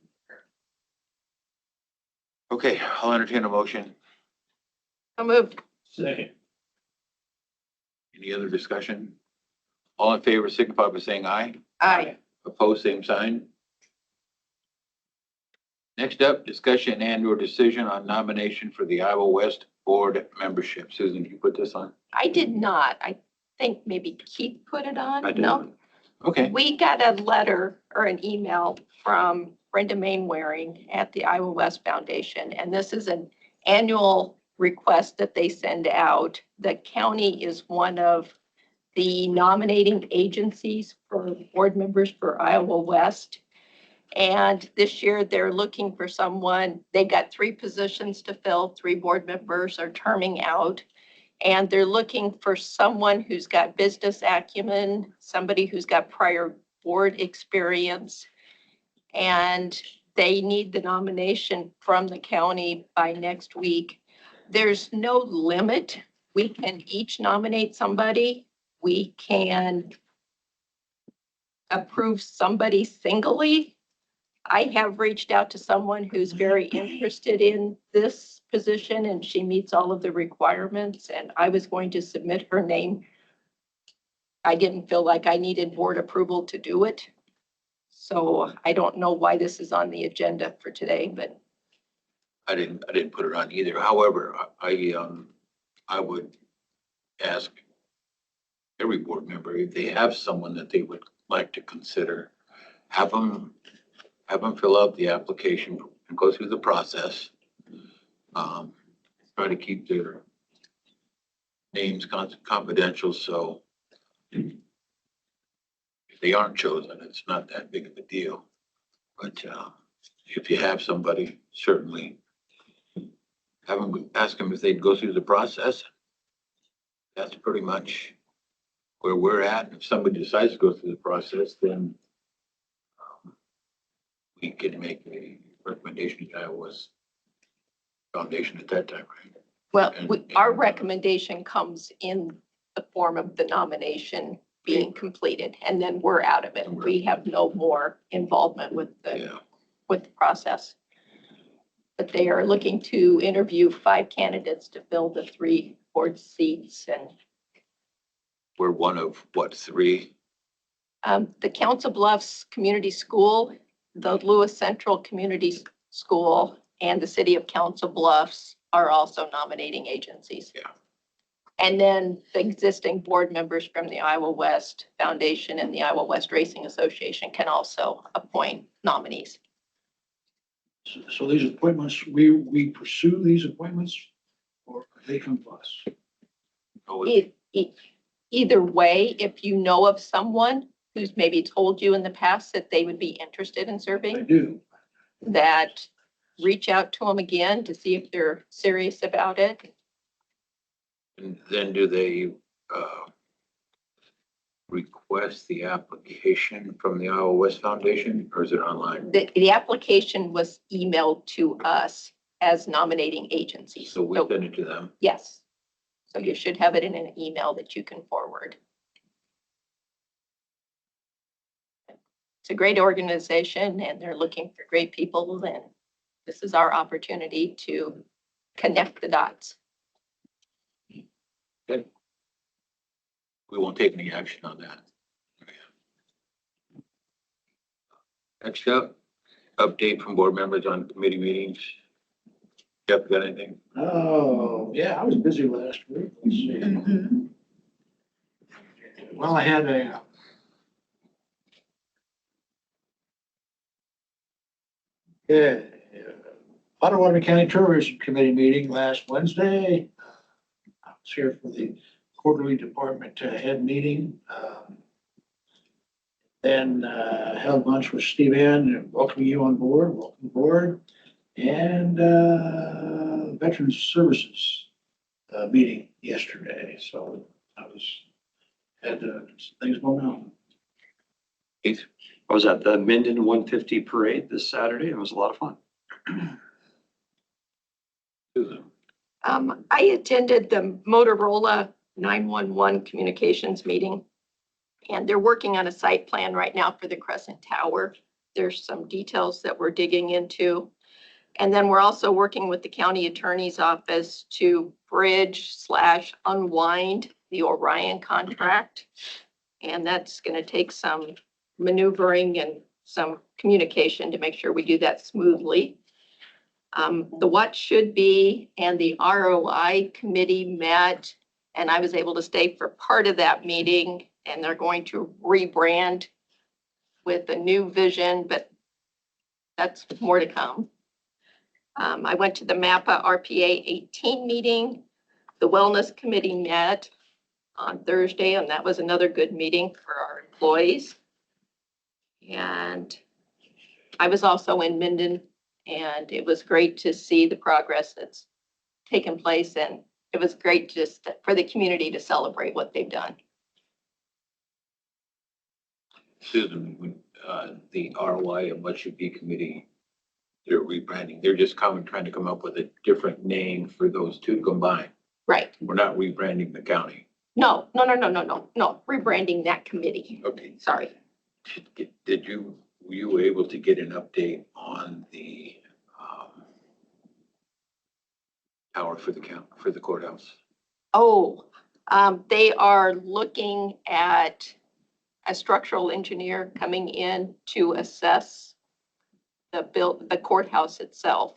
Okay, I'll entertain a motion. I'll move. Second. Any other discussion? All in favor signify by saying aye. Aye. Opposed, same sign. Next up, discussion and or decision on nomination for the Iowa West Board membership. Susan, can you put this on? I did not. I think maybe Keith put it on. I did. No, Okay, we got a letter or an email from Brenda Mainwaring at the Iowa West Foundation, and this is an annual request that they send out. The county is one of the nominating agencies for board members for Iowa West. And this year they're looking for someone, they got 3 positions to fill, 3 board members are terming out. And they're looking for someone who's got business acumen, somebody who's got prior board experience. And they need the nomination from the county by next week. There's no limit. We can each nominate somebody. We can approve somebody singly. I have reached out to someone who's very interested in this position and she meets all of the requirements and I was going to submit her name. I didn't feel like I needed board approval to do it. So I don't know why this is on the agenda for today, but I didn't put it on either. However, I would ask every board member if they have someone that they would like to consider, have them fill out the application and go through the process. Try to keep their names confidential, so if they aren't chosen, it's not that big of a deal. But if you have somebody, certainly have them, ask them if they'd go through the process. That's pretty much where we're at. If somebody decides to go through the process, then we can make a recommendation to Iowa's foundation at that time, right? well, our recommendation comes in the form of the nomination being completed and then we're out of it. We have no more involvement with Yeah. the process. But they are looking to interview 5 candidates to fill the 3 board seats. And We're one of, what, 3? the Council Bluffs Community School, the Lewis Central Community School, and the City of Council Bluffs are also nominating agencies. Yeah. And then the existing board members from the Iowa West Foundation and the Iowa West Racing Association can also appoint nominees. So these appointments, we pursue these appointments or they come to us? Oh, Either way, if you know of someone who's maybe told you in the past that they would be interested in I serving, do. that reach out to them again to see if they're serious about it. and then do they request the application from the Iowa West Foundation, or is it online? The application was emailed to us as nominating agencies. So we send it to them. Yes. So you should have it in an email that you can forward. It's a great organization and they're looking for great people and this is our opportunity to connect the dots. We won't take any action on that. Next up, update from board members on committee meetings. Jeff, got anything? Oh, yeah, I was busy last week. Let's see. Mhm. Well, I had a Potawatomi County Tourism Committee meeting last Wednesday. I was here for the quarterly department head meeting. Then held lunch with Steve Ann and welcoming you on board, welcome aboard. And Veterans Services meeting yesterday. So I had some things going on. Keith? I was at the Minden 150 parade this Saturday. It was a lot of fun. Susan? I attended the Motorola 911 communications meeting And they're working on a site plan right now for the Crescent Tower. There's some details that we're digging into. And then we're also working with the county attorney's office to bridge/unwind the Orion contract. And that's going to take some maneuvering and some communication to make sure we do that smoothly. The What Should Be and the ROI committee met, and I was able to stay for part of that meeting, and they're going to rebrand with a new vision, but that's more to come. I went to the MAPPA RPA 18 meeting. The Wellness Committee met on Thursday, and that was another good meeting for our employees. And I was also in Minden, and it was great to see the progress that's taken place, and it was great just for the community to celebrate what they've done. Susan, when, the ROI and What Should Be committee, they're rebranding. They're just trying to come up with a different name for those two combined. Right. We're not rebranding the county. No, rebranding that committee. Okay. Sorry. Were you able to get an update on the tower for the courthouse? Oh, they are looking at a structural engineer coming in to assess the courthouse itself.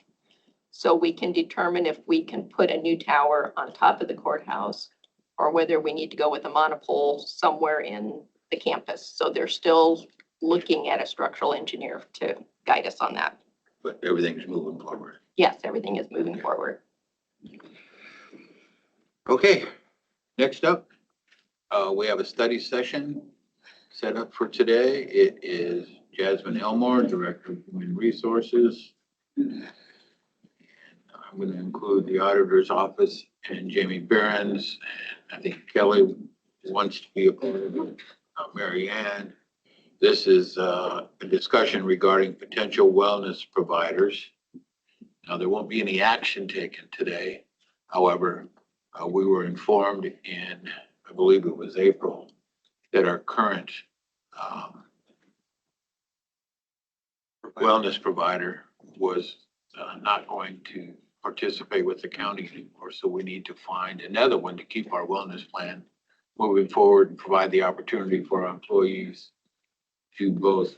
So we can determine if we can put a new tower on top of the courthouse or whether we need to go with a monopole somewhere in the campus. So they're still looking at a structural engineer to guide us on that. But everything's moving forward. Yes, everything is moving forward. Okay, next up, we have a study session set up for today. It is Jasmine Elmore, Director of Human Resources. I'm going to include the Auditor's Office and Jamie Behrens. I think Kelly wants to be a part of it, Mary Ann. This is a discussion regarding potential wellness providers. Now, there won't be any action taken today. However, we were informed in, I believe it was April, that our current wellness provider was not going to participate with the county anymore. So we need to find another one to keep our wellness plan moving forward and provide the opportunity for our employees to both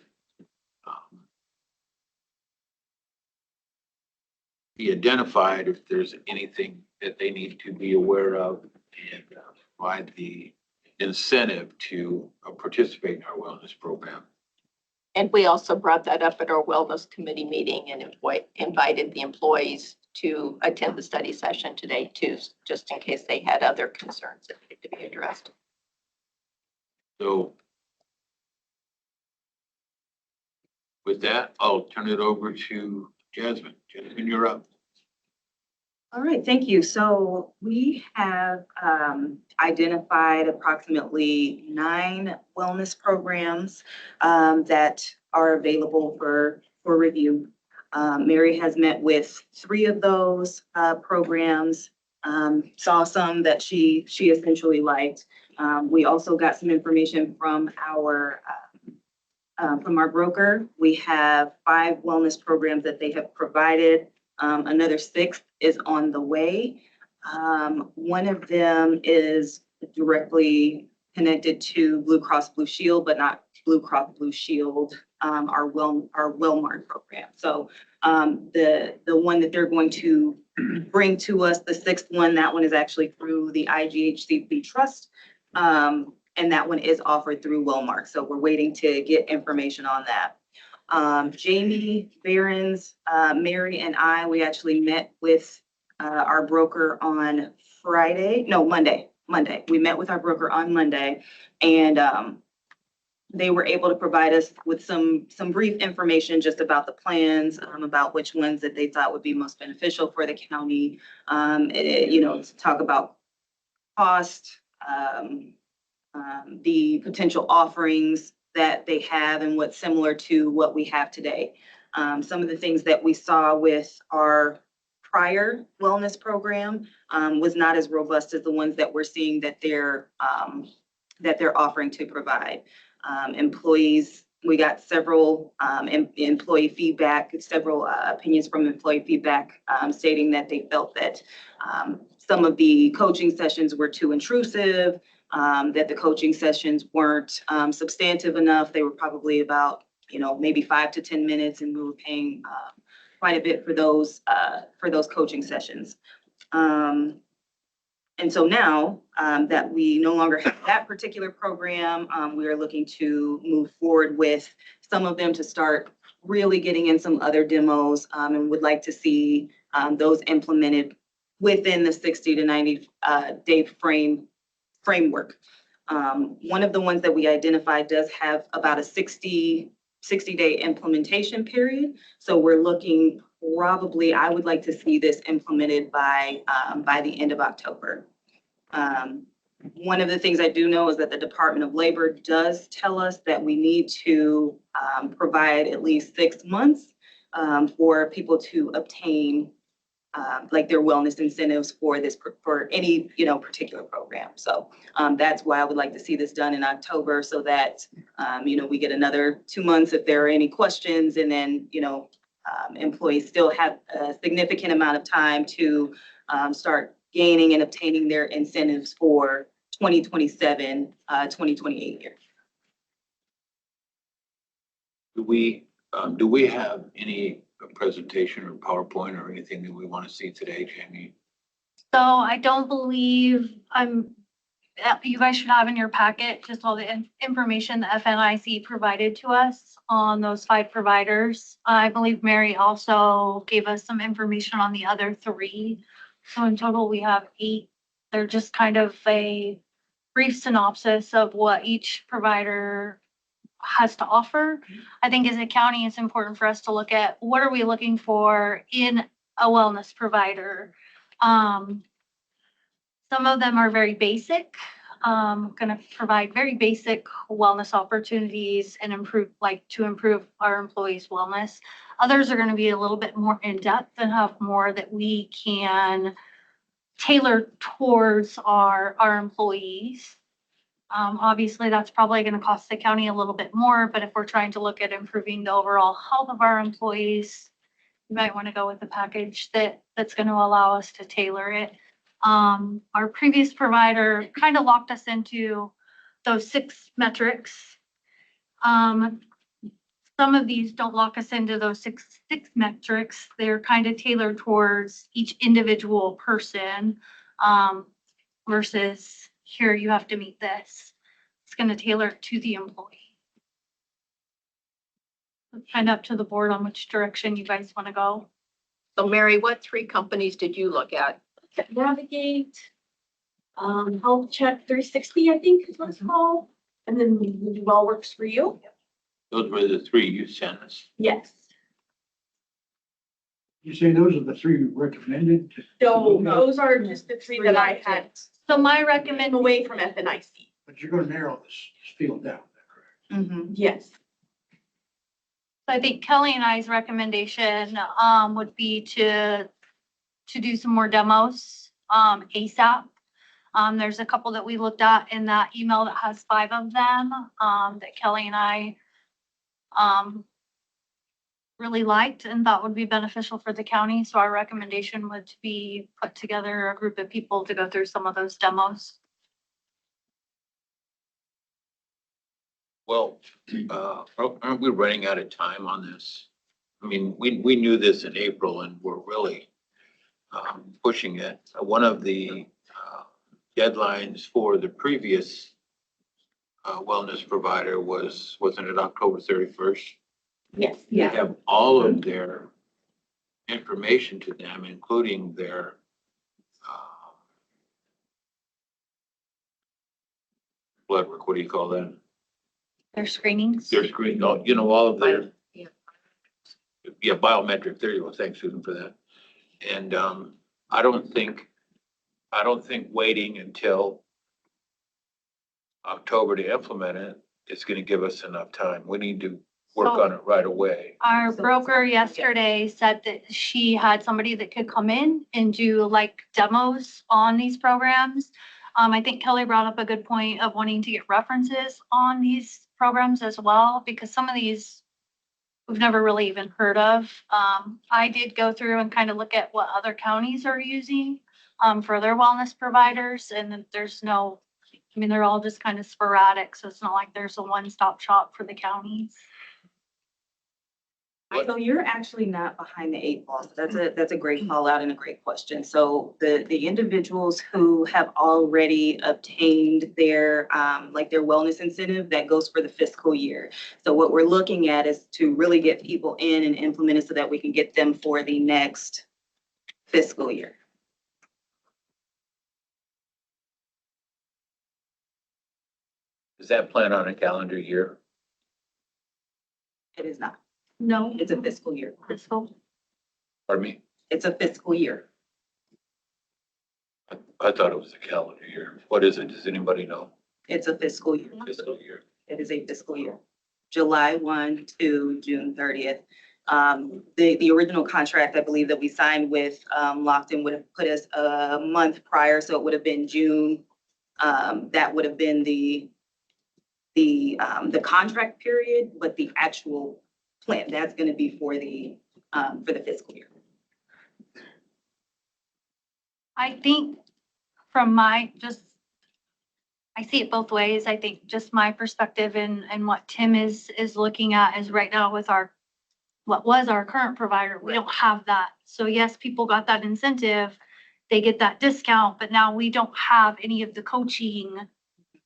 be identified if there's anything that they need to be aware of and provide the incentive to participate in our wellness program. And we also brought that up at our wellness committee meeting and invited the employees to attend the study session today too, just in case they had other concerns that needed to be addressed. So with that, I'll turn it over to Jasmine. Jasmine, you're up. All right, thank you. So we have identified approximately 9 wellness programs that are available for review. Mary has met with 3 of those programs, saw some that she essentially liked. We also got some information from our broker. We have 5 wellness programs that they have provided. Another 6 is on the way. One of them is directly connected to Blue Cross Blue Shield, but not Blue Cross Blue Shield, our Wellmark program. So the one that they're going to bring to us, the 6th one, that one is actually through the IGHCP Trust. And that one is offered through Wellmark. So we're waiting to get information on that. Jamie Behrens, Mary and I, we actually met with our broker on Monday. We met with our broker on Monday, and they were able to provide us with some brief information just about the plans, about which ones that they thought would be most beneficial for the county. To talk about cost, the potential offerings that they have and what's similar to what we have today. Some of the things that we saw with our prior wellness program was not as robust as the ones that we're seeing that they're that they're offering to provide. Employees, we got several employee feedback, several opinions from employee feedback stating that they felt that some of the coaching sessions were too intrusive, that the coaching sessions weren't substantive enough. They were probably about, maybe 5 to 10 minutes, and we were paying quite a bit for those coaching sessions. And so now that we no longer have that particular program, we are looking to move forward with some of them to start really getting in some other demos, and would like to see those implemented within the 60 to 90 day framework. One of the ones that we identified does have about a 60-day implementation period. So we're looking probably, I would like to see this implemented by the end of October. One of the things I do know is that the Department of Labor does tell us that we need to provide at least 6 months for people to obtain like their wellness incentives for any, particular program. So that's why I would like to see this done in October, so that, we get another 2 months if there are any questions, and then, employees still have a significant amount of time to start gaining and obtaining their incentives for 2027, 2028 year. Do we have any presentation or PowerPoint or anything that we want to see today, Jamie? So I don't believe you guys should have in your packet just all the information the FNIC provided to us on those 5 providers. I believe Mary also gave us some information on the other 3. So in total, we have 8. They're just kind of a brief synopsis of what each provider has to offer. I think as a county, it's important for us to look at what are we looking for in a wellness provider. Some of them are very basic, going to provide very basic wellness opportunities and improve our employees' wellness. Others are going to be a little bit more in-depth and have more that we can tailor towards our employees. Obviously, that's probably going to cost the county a little bit more, but if we're trying to look at improving the overall health of our employees, you might want to go with a package that's going to allow us to tailor it. Our previous provider kind of locked us into those 6 metrics. Some of these don't lock us into those six metrics. They're kind of tailored towards each individual person, versus here you have to meet this. It's going to tailor it to the employee. Kind of up to the board on which direction you guys want to go. So Mary, what 3 companies did you look at? Navigate, Health Check 360, I think is what it's called. And then Well Works for You. Those were the 3 you sent us. Yes. You say those are the 3 recommended? So those are just the 3 that I had. So my recommend away from FNIC. But you're gonna narrow this field down, is that correct? Mm-hmm. Yes. So I think Kelly and I's recommendation would be to do some more demos ASAP. There's a couple that we looked at in that email that has 5 of them that Kelly and I really liked and thought would be beneficial for the county. So our recommendation would be put together a group of people to go through some of those demos. Well, aren't we running out of time on this? I mean, we knew this in April and we're really pushing it. One of the deadlines for the previous wellness provider wasn't it October 31st? Yes. They have all of their information to them, including their blood work, what do you call that? Their screenings. Their screen, all of their, biometric, there you go, thanks Susan for that. And I don't think waiting until October to implement it is gonna give us enough time. We need to work on it right away. Our broker yesterday said that she had somebody that could come in and do like demos on these programs. I think Kelly brought up a good point of wanting to get references on these programs as well, because some of these we've never really even heard of. I did go through and kind of look at what other counties are using for their wellness providers, and then there's no, I mean, they're all just kind of sporadic, so it's not like there's a one-stop shop for the counties. So you're actually not behind the eight ball. So that's a great call out and a great question. So the individuals who have already obtained their their wellness incentive, that goes for the fiscal year. So what we're looking at is to really get people in and implemented so that we can get them for the next fiscal year. Is that planned on a calendar year? It is not. No, It's a fiscal year. fiscal. Pardon me? It's a fiscal year. I thought it was a calendar year. What is it? Does anybody know? It's a fiscal year. Fiscal year. It is a fiscal year. July 1 to June 30th. The original contract, I believe, that we signed with Lockton would have put us a month prior, so it would have been June. That would have been the contract period, but the actual plan, that's gonna be for the fiscal year. I think from my I see it both ways. I think just my perspective and what Tim is looking at is right now with what was our current provider, we don't have that. So yes, people got that incentive, they get that discount, but now we don't have any of the coaching,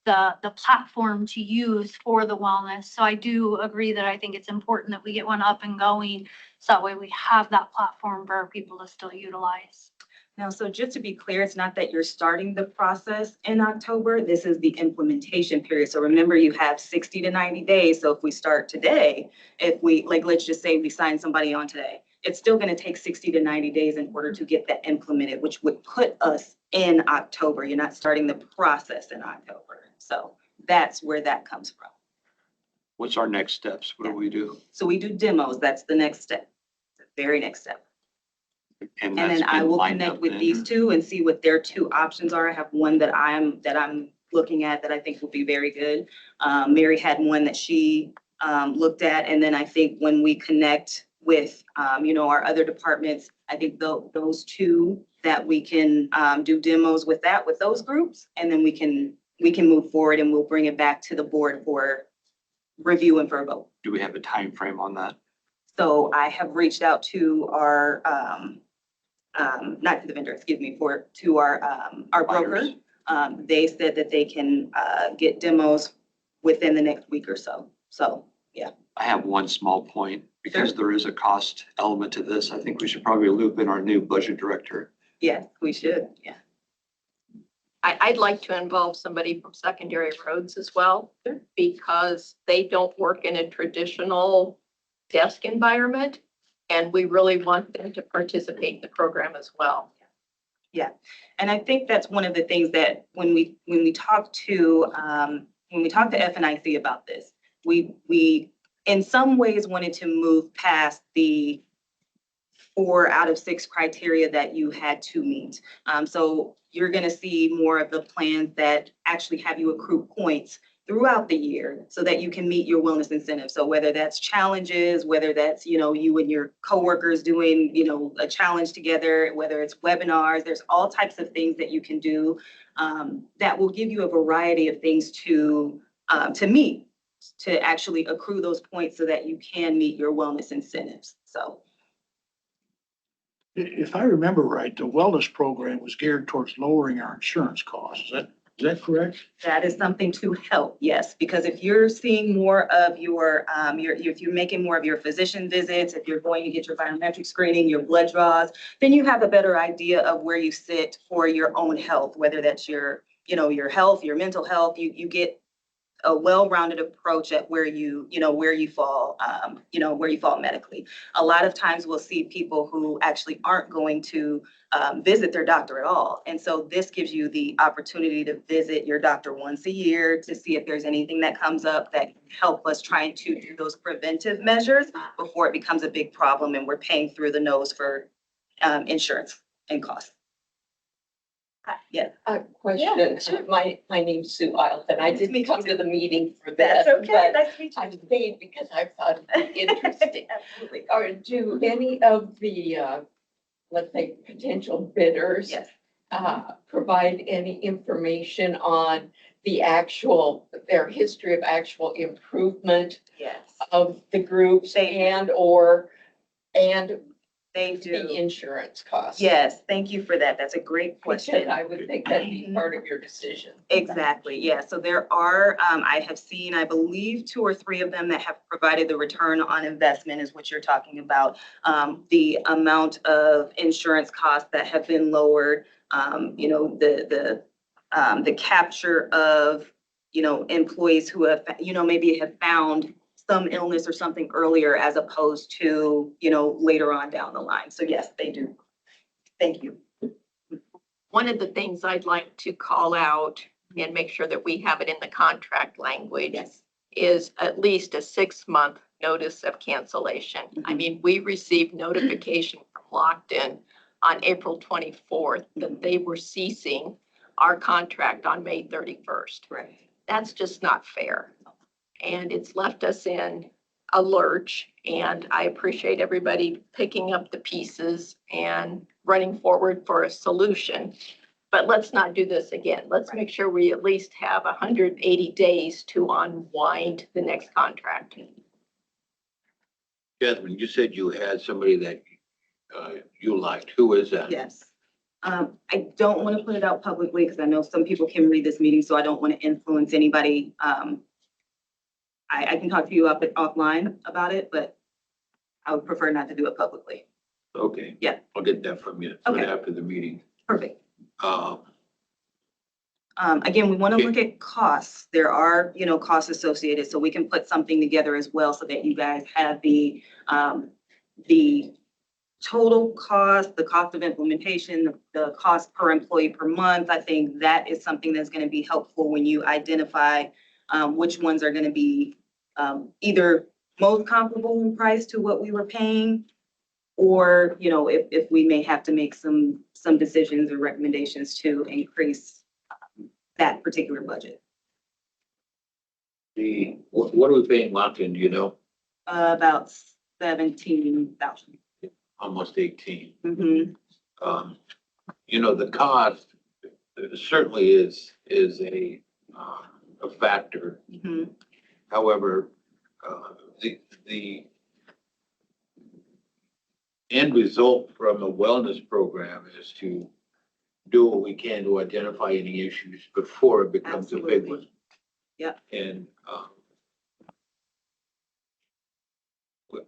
the platform to use for the wellness. So I do agree that I think it's important that we get one up and going, so that way we have that platform for people to still utilize. Now, so just to be clear, it's not that you're starting the process in October. This is the implementation period. So remember, you have 60 to 90 days. So if we start today, if we, let's just say we sign somebody on today, it's still going to take 60 to 90 days in order to get that implemented, which would put us in October. You're not starting the process in October. So that's where that comes from. What's our next steps? What do we do? So we do demos. That's the next step, the very next step. And that's then I been will lined connect up with then, these or- two and see what their two options are. I have one that I'm looking at that I think will be very good. Mary had one that she looked at, and then I think when we connect with our other departments, I think those two that we can do demos with those groups, and then we can move forward and we'll bring it back to the board for review and for a vote. Do we have a time frame on that? So I have reached out to our not to the vendor, excuse me, to our broker. They said that they can get demos within the next week or so. So, yeah. I have one small point, because there is a cost element to this. I think we should probably loop in our new budget director. Yes, we should, yeah. I'd like to involve somebody from secondary roads as well, because they don't work in a traditional desk environment, and we really want them to participate in the program as well. Yeah, and I think that's one of the things that when we talk to FNIC about this, we in some ways wanted to move past the 4 out of 6 criteria that you had to meet. So you're going to see more of the plans that actually have you accrue points throughout the year so that you can meet your wellness incentive. So whether that's challenges, whether that's, you and your coworkers doing, a challenge together, whether it's webinars, there's all types of things that you can do that will give you a variety of things to meet, to actually accrue those points so that you can meet your wellness incentives. So. If I remember right, the wellness program was geared towards lowering our insurance costs. Is that correct? That is something to help, yes, because if you're seeing more of if you're making more of your physician visits, if you're going to get your biometric screening, your blood draws, then you have a better idea of where you sit for your own health, whether that's your health, your mental health, you get a well-rounded approach at where you fall medically. A lot of times we'll see people who actually aren't going to visit their doctor at all. And so this gives you the opportunity to visit your doctor once a year to see if there's anything that comes up that can help us trying to do those preventive measures before it becomes a big problem and we're paying through the nose for insurance and costs. Yes. A question. My name's Sue Isles, and I didn't come to the meeting for That's this, okay. but Nice to meet I stayed because I thought it interesting. Absolutely. Or do any of the, let's say, potential bidders Yes. provide any information on the actual, their history of actual improvement Yes. of the groups They do. and They the do. insurance costs? Yes, thank you for that. That's a great Because question. I would think that'd be part of your decision. Exactly, yeah. So there are, I have seen, I believe, 2 or 3 of them that have provided the return on investment is what you're talking about. The amount of insurance costs that have been lowered, you know, the capture of, you know, employees who have, you know, maybe have found some illness or something earlier as opposed to, you know, later on down the line. So yes, they do. Thank you. One of the things I'd like to call out and make sure that we have it in the contract language Yes. is at least a 6-month notice of cancellation. I mean, we received notification from Lockton on April 24th that they were ceasing our contract on May 31st. Correct. That's just not fair. And it's left us in a lurch. And I appreciate everybody picking up the pieces and running forward for a solution. But let's not do this again. Let's make sure we at least have 180 days to unwind the next contract. Jasmine, you said you had somebody that you liked. Who is that? Yes. I don't want to put it out publicly because I know some people can read this meeting, so I don't want to influence anybody. I can talk to you offline about it, but I would prefer not to do it publicly. Okay. Yeah. I'll get that from you Okay. after the meeting. Perfect. Uh, Again, we want to look at costs. There are, you know, costs associated, so we can put something together as well so that you guys have the total cost, the cost of implementation, the cost per employee per month. I think that is something that's going to be helpful when you identify which ones are going to be either most comparable in price to what we were paying, or, you know, if we may have to make some decisions or recommendations to increase that particular budget. what are we paying Lockton, do you know? About 17,000. Almost 18. Mm-hmm. You know, the cost certainly is a factor. Mm-hmm. However, the end result from a wellness program is to do what we can to identify any issues before it becomes a big one. Absolutely. Yep. And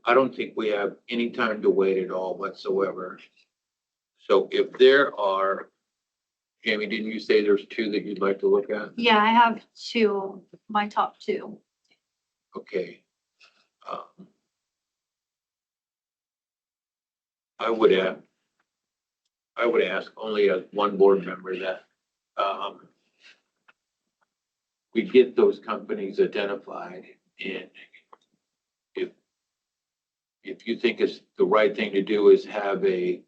I don't think we have any time to wait at all whatsoever. So if there are, Jamie, didn't you say there's 2 that you'd like to look at? Yeah, I have 2, my top 2. Okay. I would ask only as one board member that we get those companies identified, and if you think it's the right thing to do is have a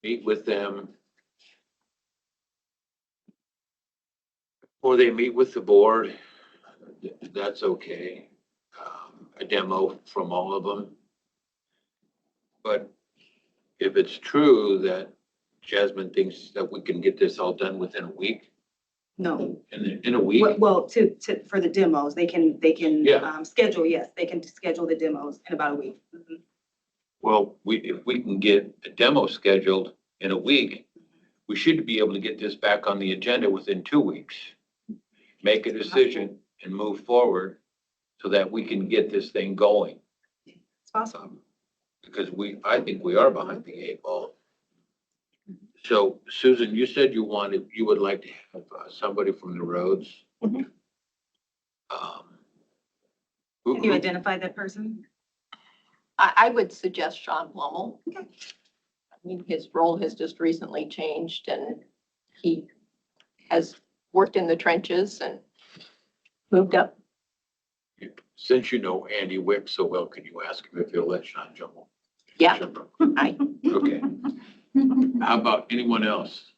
meet with them or they meet with the board, that's okay. A demo from all of them. But if it's true that Jasmine thinks that we can get this all done within a week, No. in a week, Well, for the demos, they can Yeah. schedule, yes, they can schedule the demos in about a week. Mhm. well, if we can get a demo scheduled in a week, we should be able to get this back on the agenda within 2 weeks. Make a decision and move forward so that we can get this thing going. It's possible. Because I think we are behind the 8 ball. So Susan, you said you would like to have somebody from the roads. Mhm. Who- Can you who- identify that person? I would suggest Sean Blumel. Okay. I mean, his role has just recently changed and he has worked in the trenches and moved up. Since you know Andy Wick so well, can you ask him if he'll let Sean jump? Yeah. jump up? I, Okay. How about anyone else?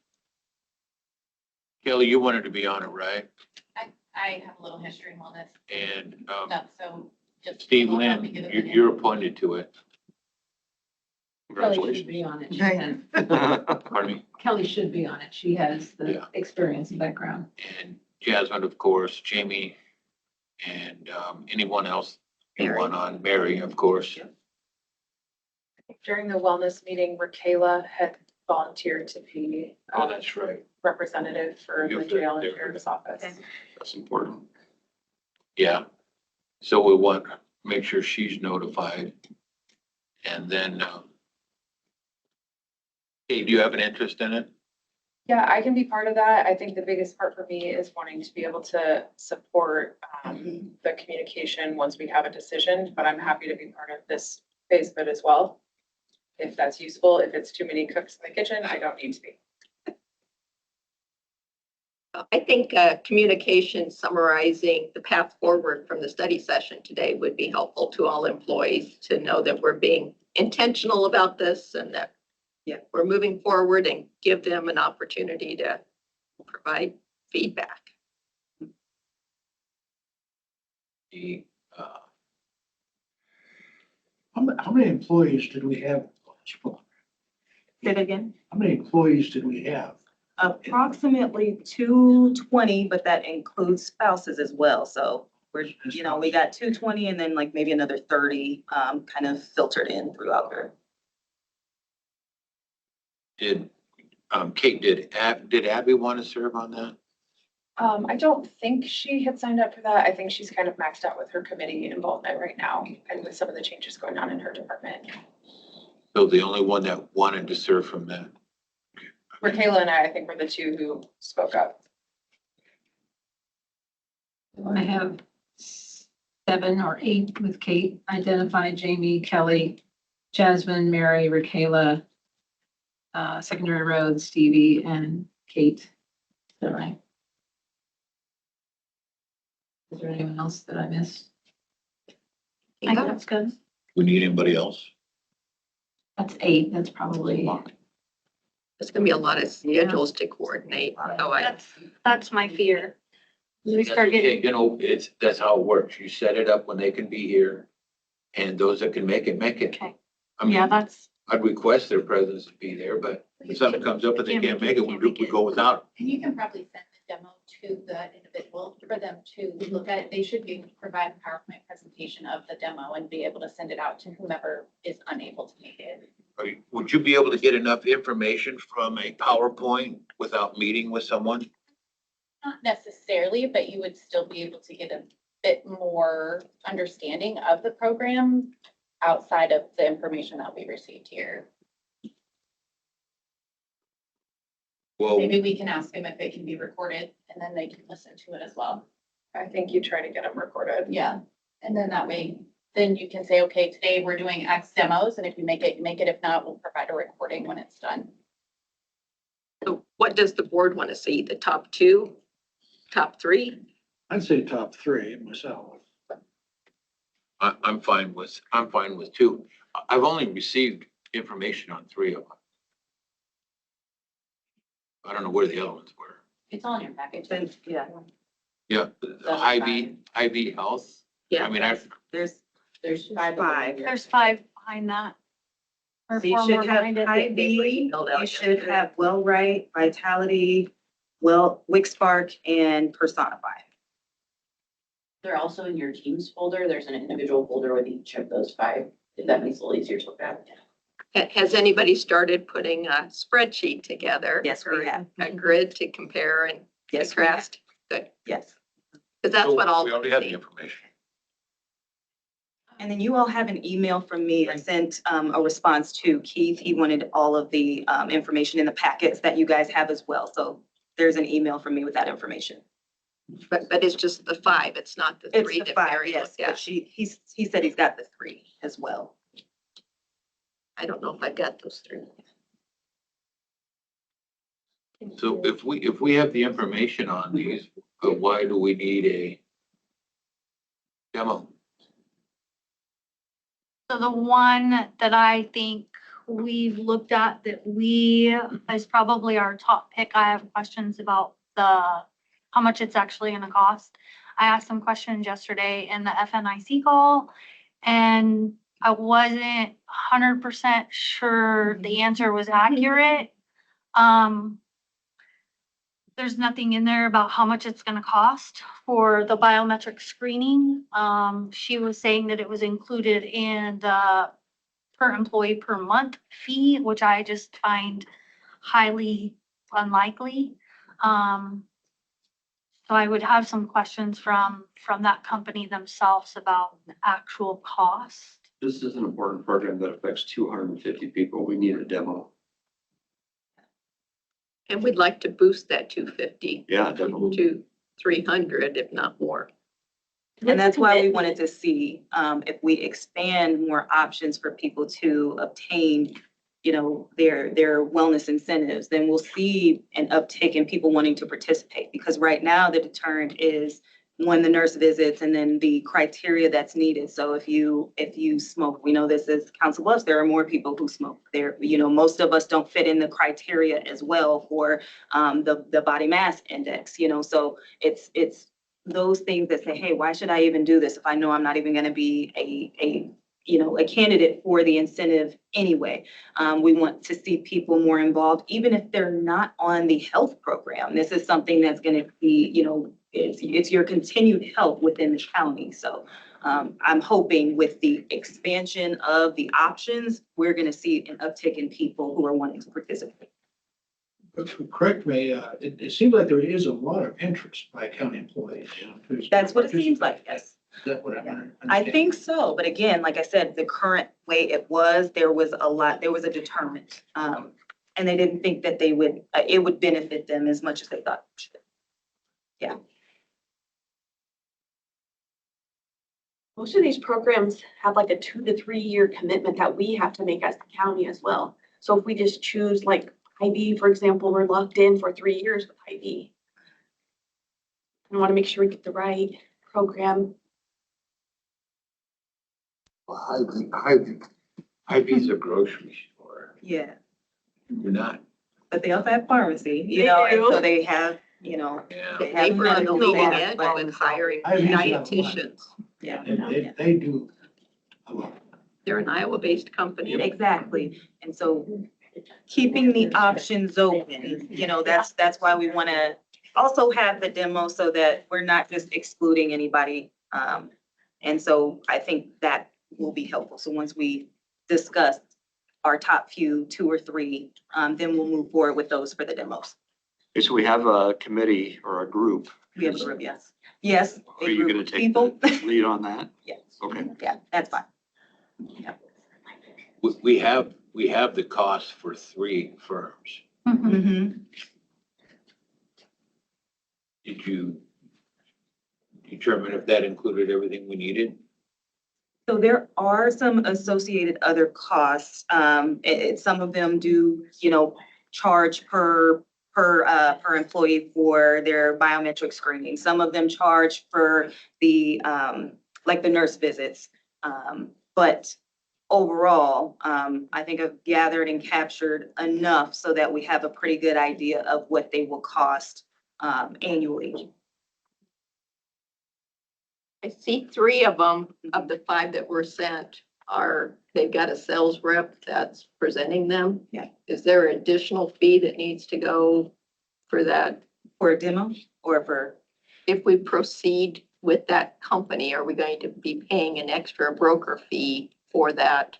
Kelly, you wanted to be on it, right? I have a little history on this And stuff, so just. Steve help me Lynn, give it a you're minute. you're appointed to it. Congratulations. Kelly should be on it. She Right. has, Pardon me? Kelly should be on it. She has Yeah. the experience and background. And Jasmine, of course, Jamie, and anyone else you Mary. want on, Mary, of course. During the wellness meeting, Raquela had volunteered to be Oh, that's right. representative for You the have to- jail and there. sheriff's office. Okay. That's important. Yeah. So we want, to make sure she's notified. And then, hey, do you have an interest in it? Yeah, I can be part of that. I think the biggest part for me is wanting to be able to support the communication once we have a decision, but I'm happy to be part of this phase of it as well. If that's useful, if it's too many cooks in the kitchen, I don't need to be. I think communication summarizing the path forward from the study session today would be helpful to all employees to know that we're being intentional about this and that we're moving forward and give them an opportunity to provide feedback. The, How many employees did we have? Say it again. How many employees did we have? Approximately 220, but that includes spouses as well. So we're, we got 220 and then like maybe another 30 kind of filtered in throughout there. did, Kate, did Abby want to serve on that? I don't think she had signed up for that. I think she's kind of maxed out with her committee involvement right now and with some of the changes going on in her department. So the only one that wanted to serve from that? Raquela and I think, were the two who spoke up. I have 7 or 8 with Kate identified, Jamie, Kelly, Jasmine, Mary, Raquela, Secondary Road, Stevie, and Kate. Is that right? Is there anyone else that I missed? I think that's good. We need anybody else? That's 8. That's probably. There's gonna be a lot of schedules to coordinate. So That's my fear. We That's start okay. getting, You know, that's how it works. You set it up when they can be here. And those that can make it, make it. okay, I mean, yeah, that's, I'd request their presence to be there, but if something comes up and they can't make it, we go without. And you can probably send the demo to the individual for them to look at. They should be able to provide a PowerPoint presentation of the demo and be able to send it out to whomever is unable to make it. Would you be able to get enough information from a PowerPoint without meeting with someone? Not necessarily, but you would still be able to get a bit more understanding of the program outside of the information that we received here. Well, Maybe we can ask them if it can be recorded and then they can listen to it as well. I think you try to get them recorded. Yeah, and then that way, then you can say, okay, today we're doing X demos, and if you make it, you make it. If not, we'll provide a recording when it's done. So what does the board want to see? The top 2, top 3? I'd say top 3 myself. I'm fine with 2. I've only received information on 3 of them. I don't know where the other ones were. It's all in your package. Yeah, Yeah, the IV Health. Yeah. I mean, there's 5. there's 5 behind that. Or So you 4 should more have behind it. Hy-Vee, They were emailed out you should yesterday. have Wellright, Vitality, WixSpark, and Personify. They're also in your Teams folder. There's an individual folder with each of those 5, if that makes it a little easier to look at. Has anybody started putting a spreadsheet together? Yes, we or have. A grid to compare and Yes, we have. contrast? Good, Yes. because that's what all. We already have the information. And then you all have an email from me. I sent a response to Keith. He wanted all of the information in the packets that you guys have as well. So there's an email from me with that information. But it's just the 5, it's not the It's 3 the that 5, Mary yes, looked at. but he said he's got the 3 as well. I don't know if I've got those 3. So if we have the information on these, why do we need a demo? So the one that I think we've looked at that is probably our top pick. I have questions about how much it's actually gonna cost. I asked some questions yesterday in the FNIC call, and I wasn't 100% sure the answer was accurate. There's nothing in there about how much it's gonna cost for the biometric screening. She was saying that it was included in the per employee per month fee, which I just find highly unlikely. So I would have some questions from that company themselves about the actual cost. This is an important program that affects 250 people. We need a demo. And we'd like to boost that 250 Yeah, definitely. to 300, if not more. And that's why we wanted to see, if we expand more options for people to obtain, their wellness incentives, then we'll see an uptick in people wanting to participate. Because right now the deterrent is the nurse visits and then the criteria that's needed. So if you smoke, we know this is Council Bluffs, there are more people who smoke there. Most of us don't fit in the criteria as well for, the body mass index, so it's those things that say, hey, why should I even do this if I know I'm not even going to be a candidate for the incentive anyway? We want to see people more involved, even if they're not on the health program. This is something that's going to be, it's your continued help within the county. So I'm hoping with the expansion of the options, we're going to see an uptick in people who are wanting to participate. But correct me, it seems like there is a lot of interest by county employees. That's what it seems like, yes. Is that what I'm I think so, but again, like I said, the current way it was, there was a deterrent. And they didn't think that it would benefit them as much as they thought it should. Yeah. Most of these programs have like a 2 to 3 year commitment that we have to make as the county as well. So if we just choose like IV, for example, we're locked in for 3 years with IV. I want to make sure we get the right program. Well, IV's a grocery store. Yeah, You're not. but they also have pharmacy, They and do. so they have, Yeah. they have. They were on the leading medical edge staff, with hiring I think so. dietitians. Yeah, And they do a lot. They're an Iowa-based company. exactly. And so keeping the options open, that's why we want to also have the demo so that we're not just excluding anybody. And so I think that will be helpful. So once we discuss our top few, 2 or 3, then we'll move forward with those for the demos. Okay, so we have a committee or a group. We have a group, yes. Yes. a Are you group gonna of take people. the lead on that? Yes. Okay. Yeah, that's fine. We have the cost for 3 firms. Mhm. Did you determine if that included everything we needed? So there are some associated other costs. Some of them do, charge per employee for their biometric screening. Some of them charge for the, like the nurse visits. But overall, I think I've gathered and captured enough so that we have a pretty good idea of what they will cost, annually. I see 3 of them, of the 5 that were sent, they've got a sales rep that's presenting them. Yeah. Is there an additional fee that needs to go for that? For a demo or for? If we proceed with that company, are we going to be paying an extra broker fee for that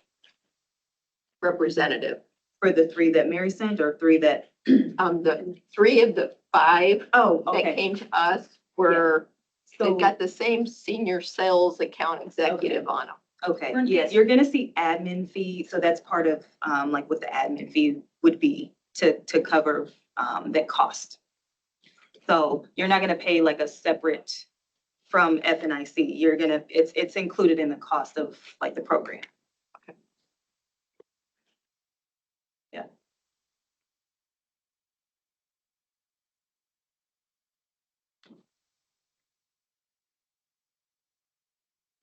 representative? For the 3 that Mary sent or 3 that? The 3 of the 5 Oh, that okay. came to us were, So, they've got the same senior sales account executive on them. okay, yes, you're gonna see admin fee. So that's part of, like what the admin fee would be to cover, that cost. So you're not gonna pay like a separate from FNIC. It's included in the cost of like the program. Yeah.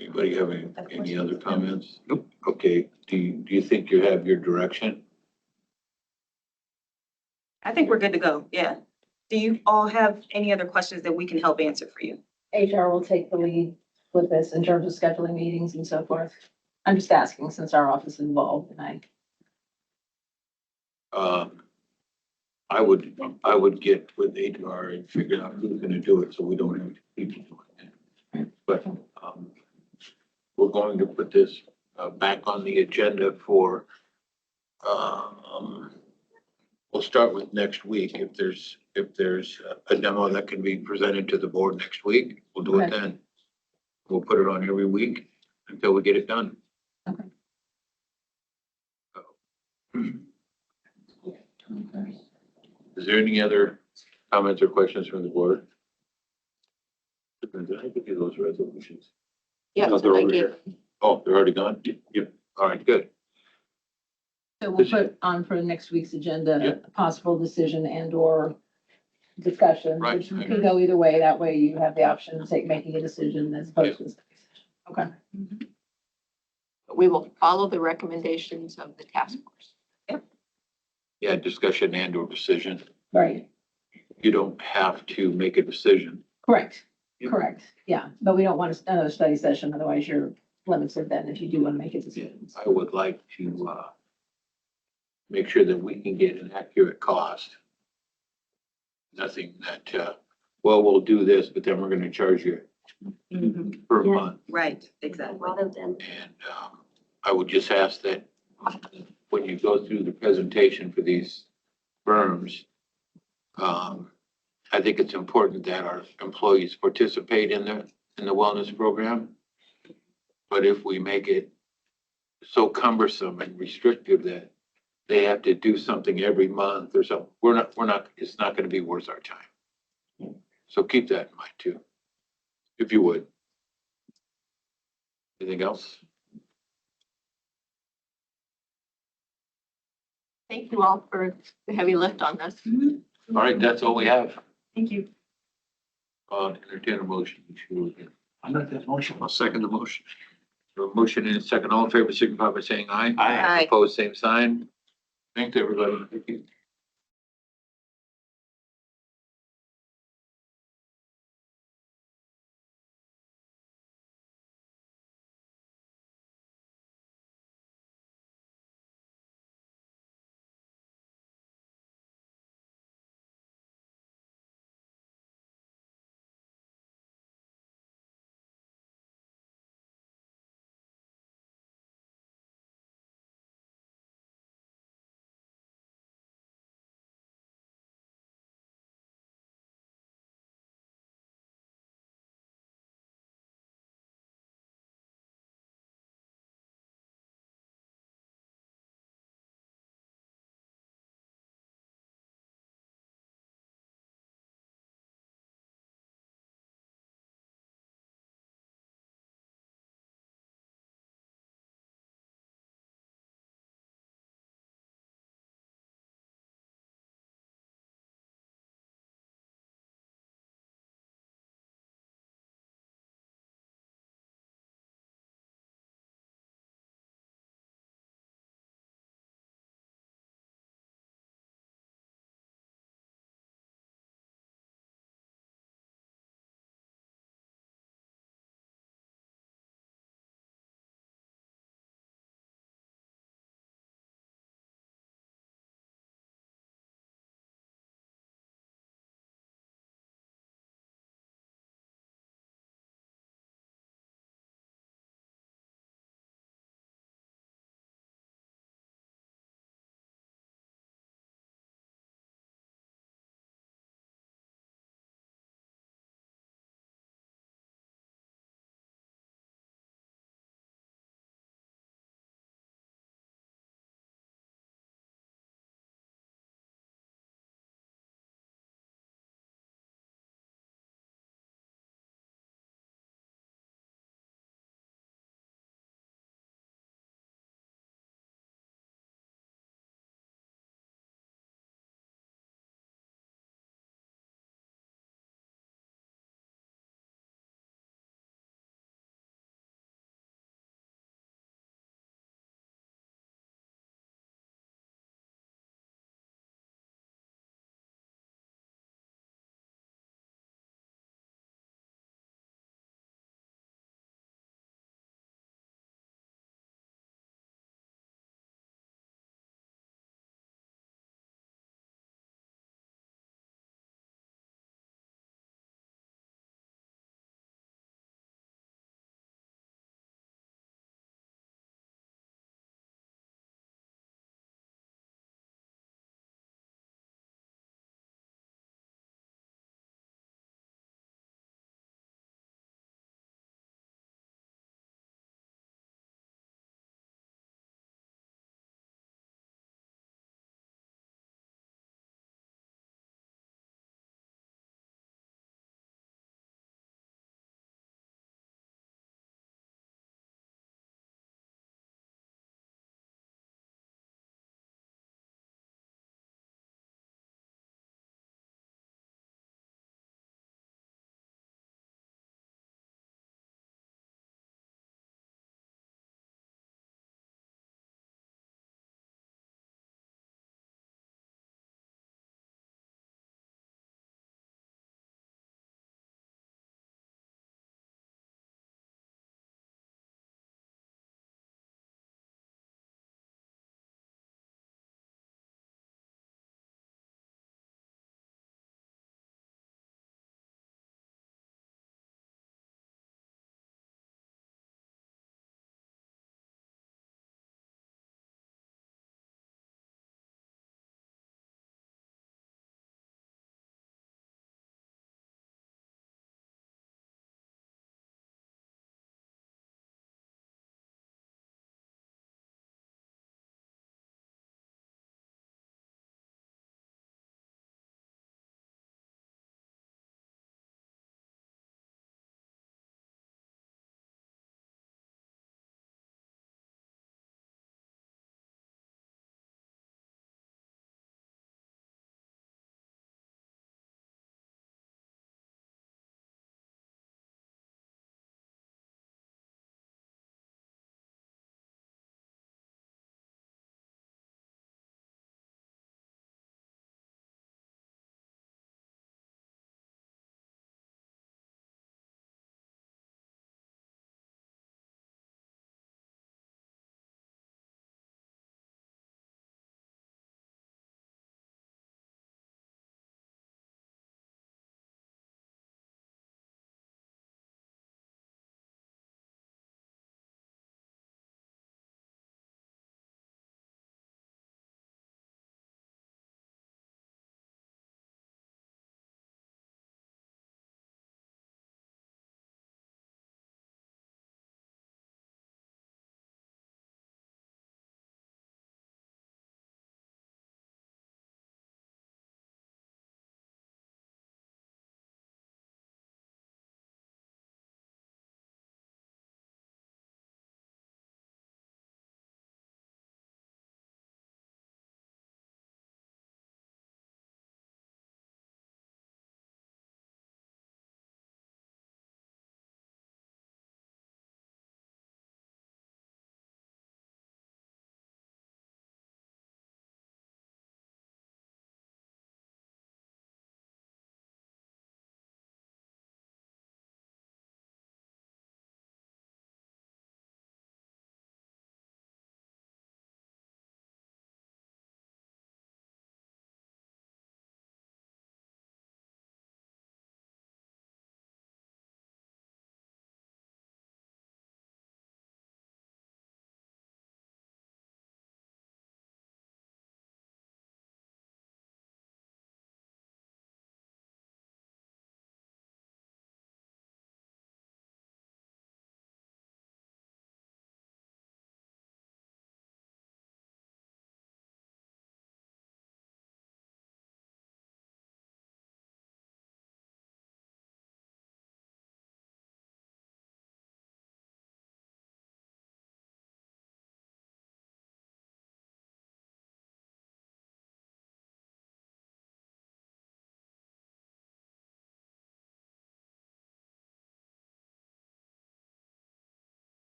Anybody have any other comments? Nope. Okay, do you think you have your direction? I think we're good to go, yeah. Do you all have any other questions that we can help answer for you? HR will take the lead with this in terms of scheduling meetings and so forth. I'm just asking since our office is involved and I would get with HR and figure out who's gonna do it, so we don't have people doing it. But, we're going to put this, back on the agenda for, we'll start with next week. If there's a demo that can be presented to the board next week, we'll do it Okay. then. We'll put it on every week until we get it done. Okay. Is there any other comments or questions from the board? Did I give you those resolutions? Yes, No, they're I over did. here. Oh, they're already gone? Yep. All right, good. so we'll put on for next week's agenda, a possible decision and or discussion, Right. which can go either way. That way you have the option of making a decision as opposed to a study session. Okay. But we will follow the recommendations of the task force. Yeah, discussion and or decision. Right. You don't have to make a decision. Correct. Yep. Correct. Yeah. But we don't want another study session. Otherwise you're limited then if you do want to make a decision. I would like to, make sure that we can get an accurate cost. Nothing that, well, we'll do this, but then we're gonna charge you per Yeah. month. Right, exactly. Rather than. And, I would just ask that when you go through the presentation for these firms, I think it's important that our employees participate in the wellness program. But if we make it so cumbersome and restrictive that they have to do something every month or something, it's not gonna be worth our time. So keep that in mind too, if you would. Anything else? Thank you all for the heavy lift on this. All right, that's all we have. Thank you. Entertain a motion to, I'm not that motion. I'll second the motion. a motion and a second. All in favor, signify by saying aye. Aye. Opposed, same sign. Thanks, everybody. Thank you.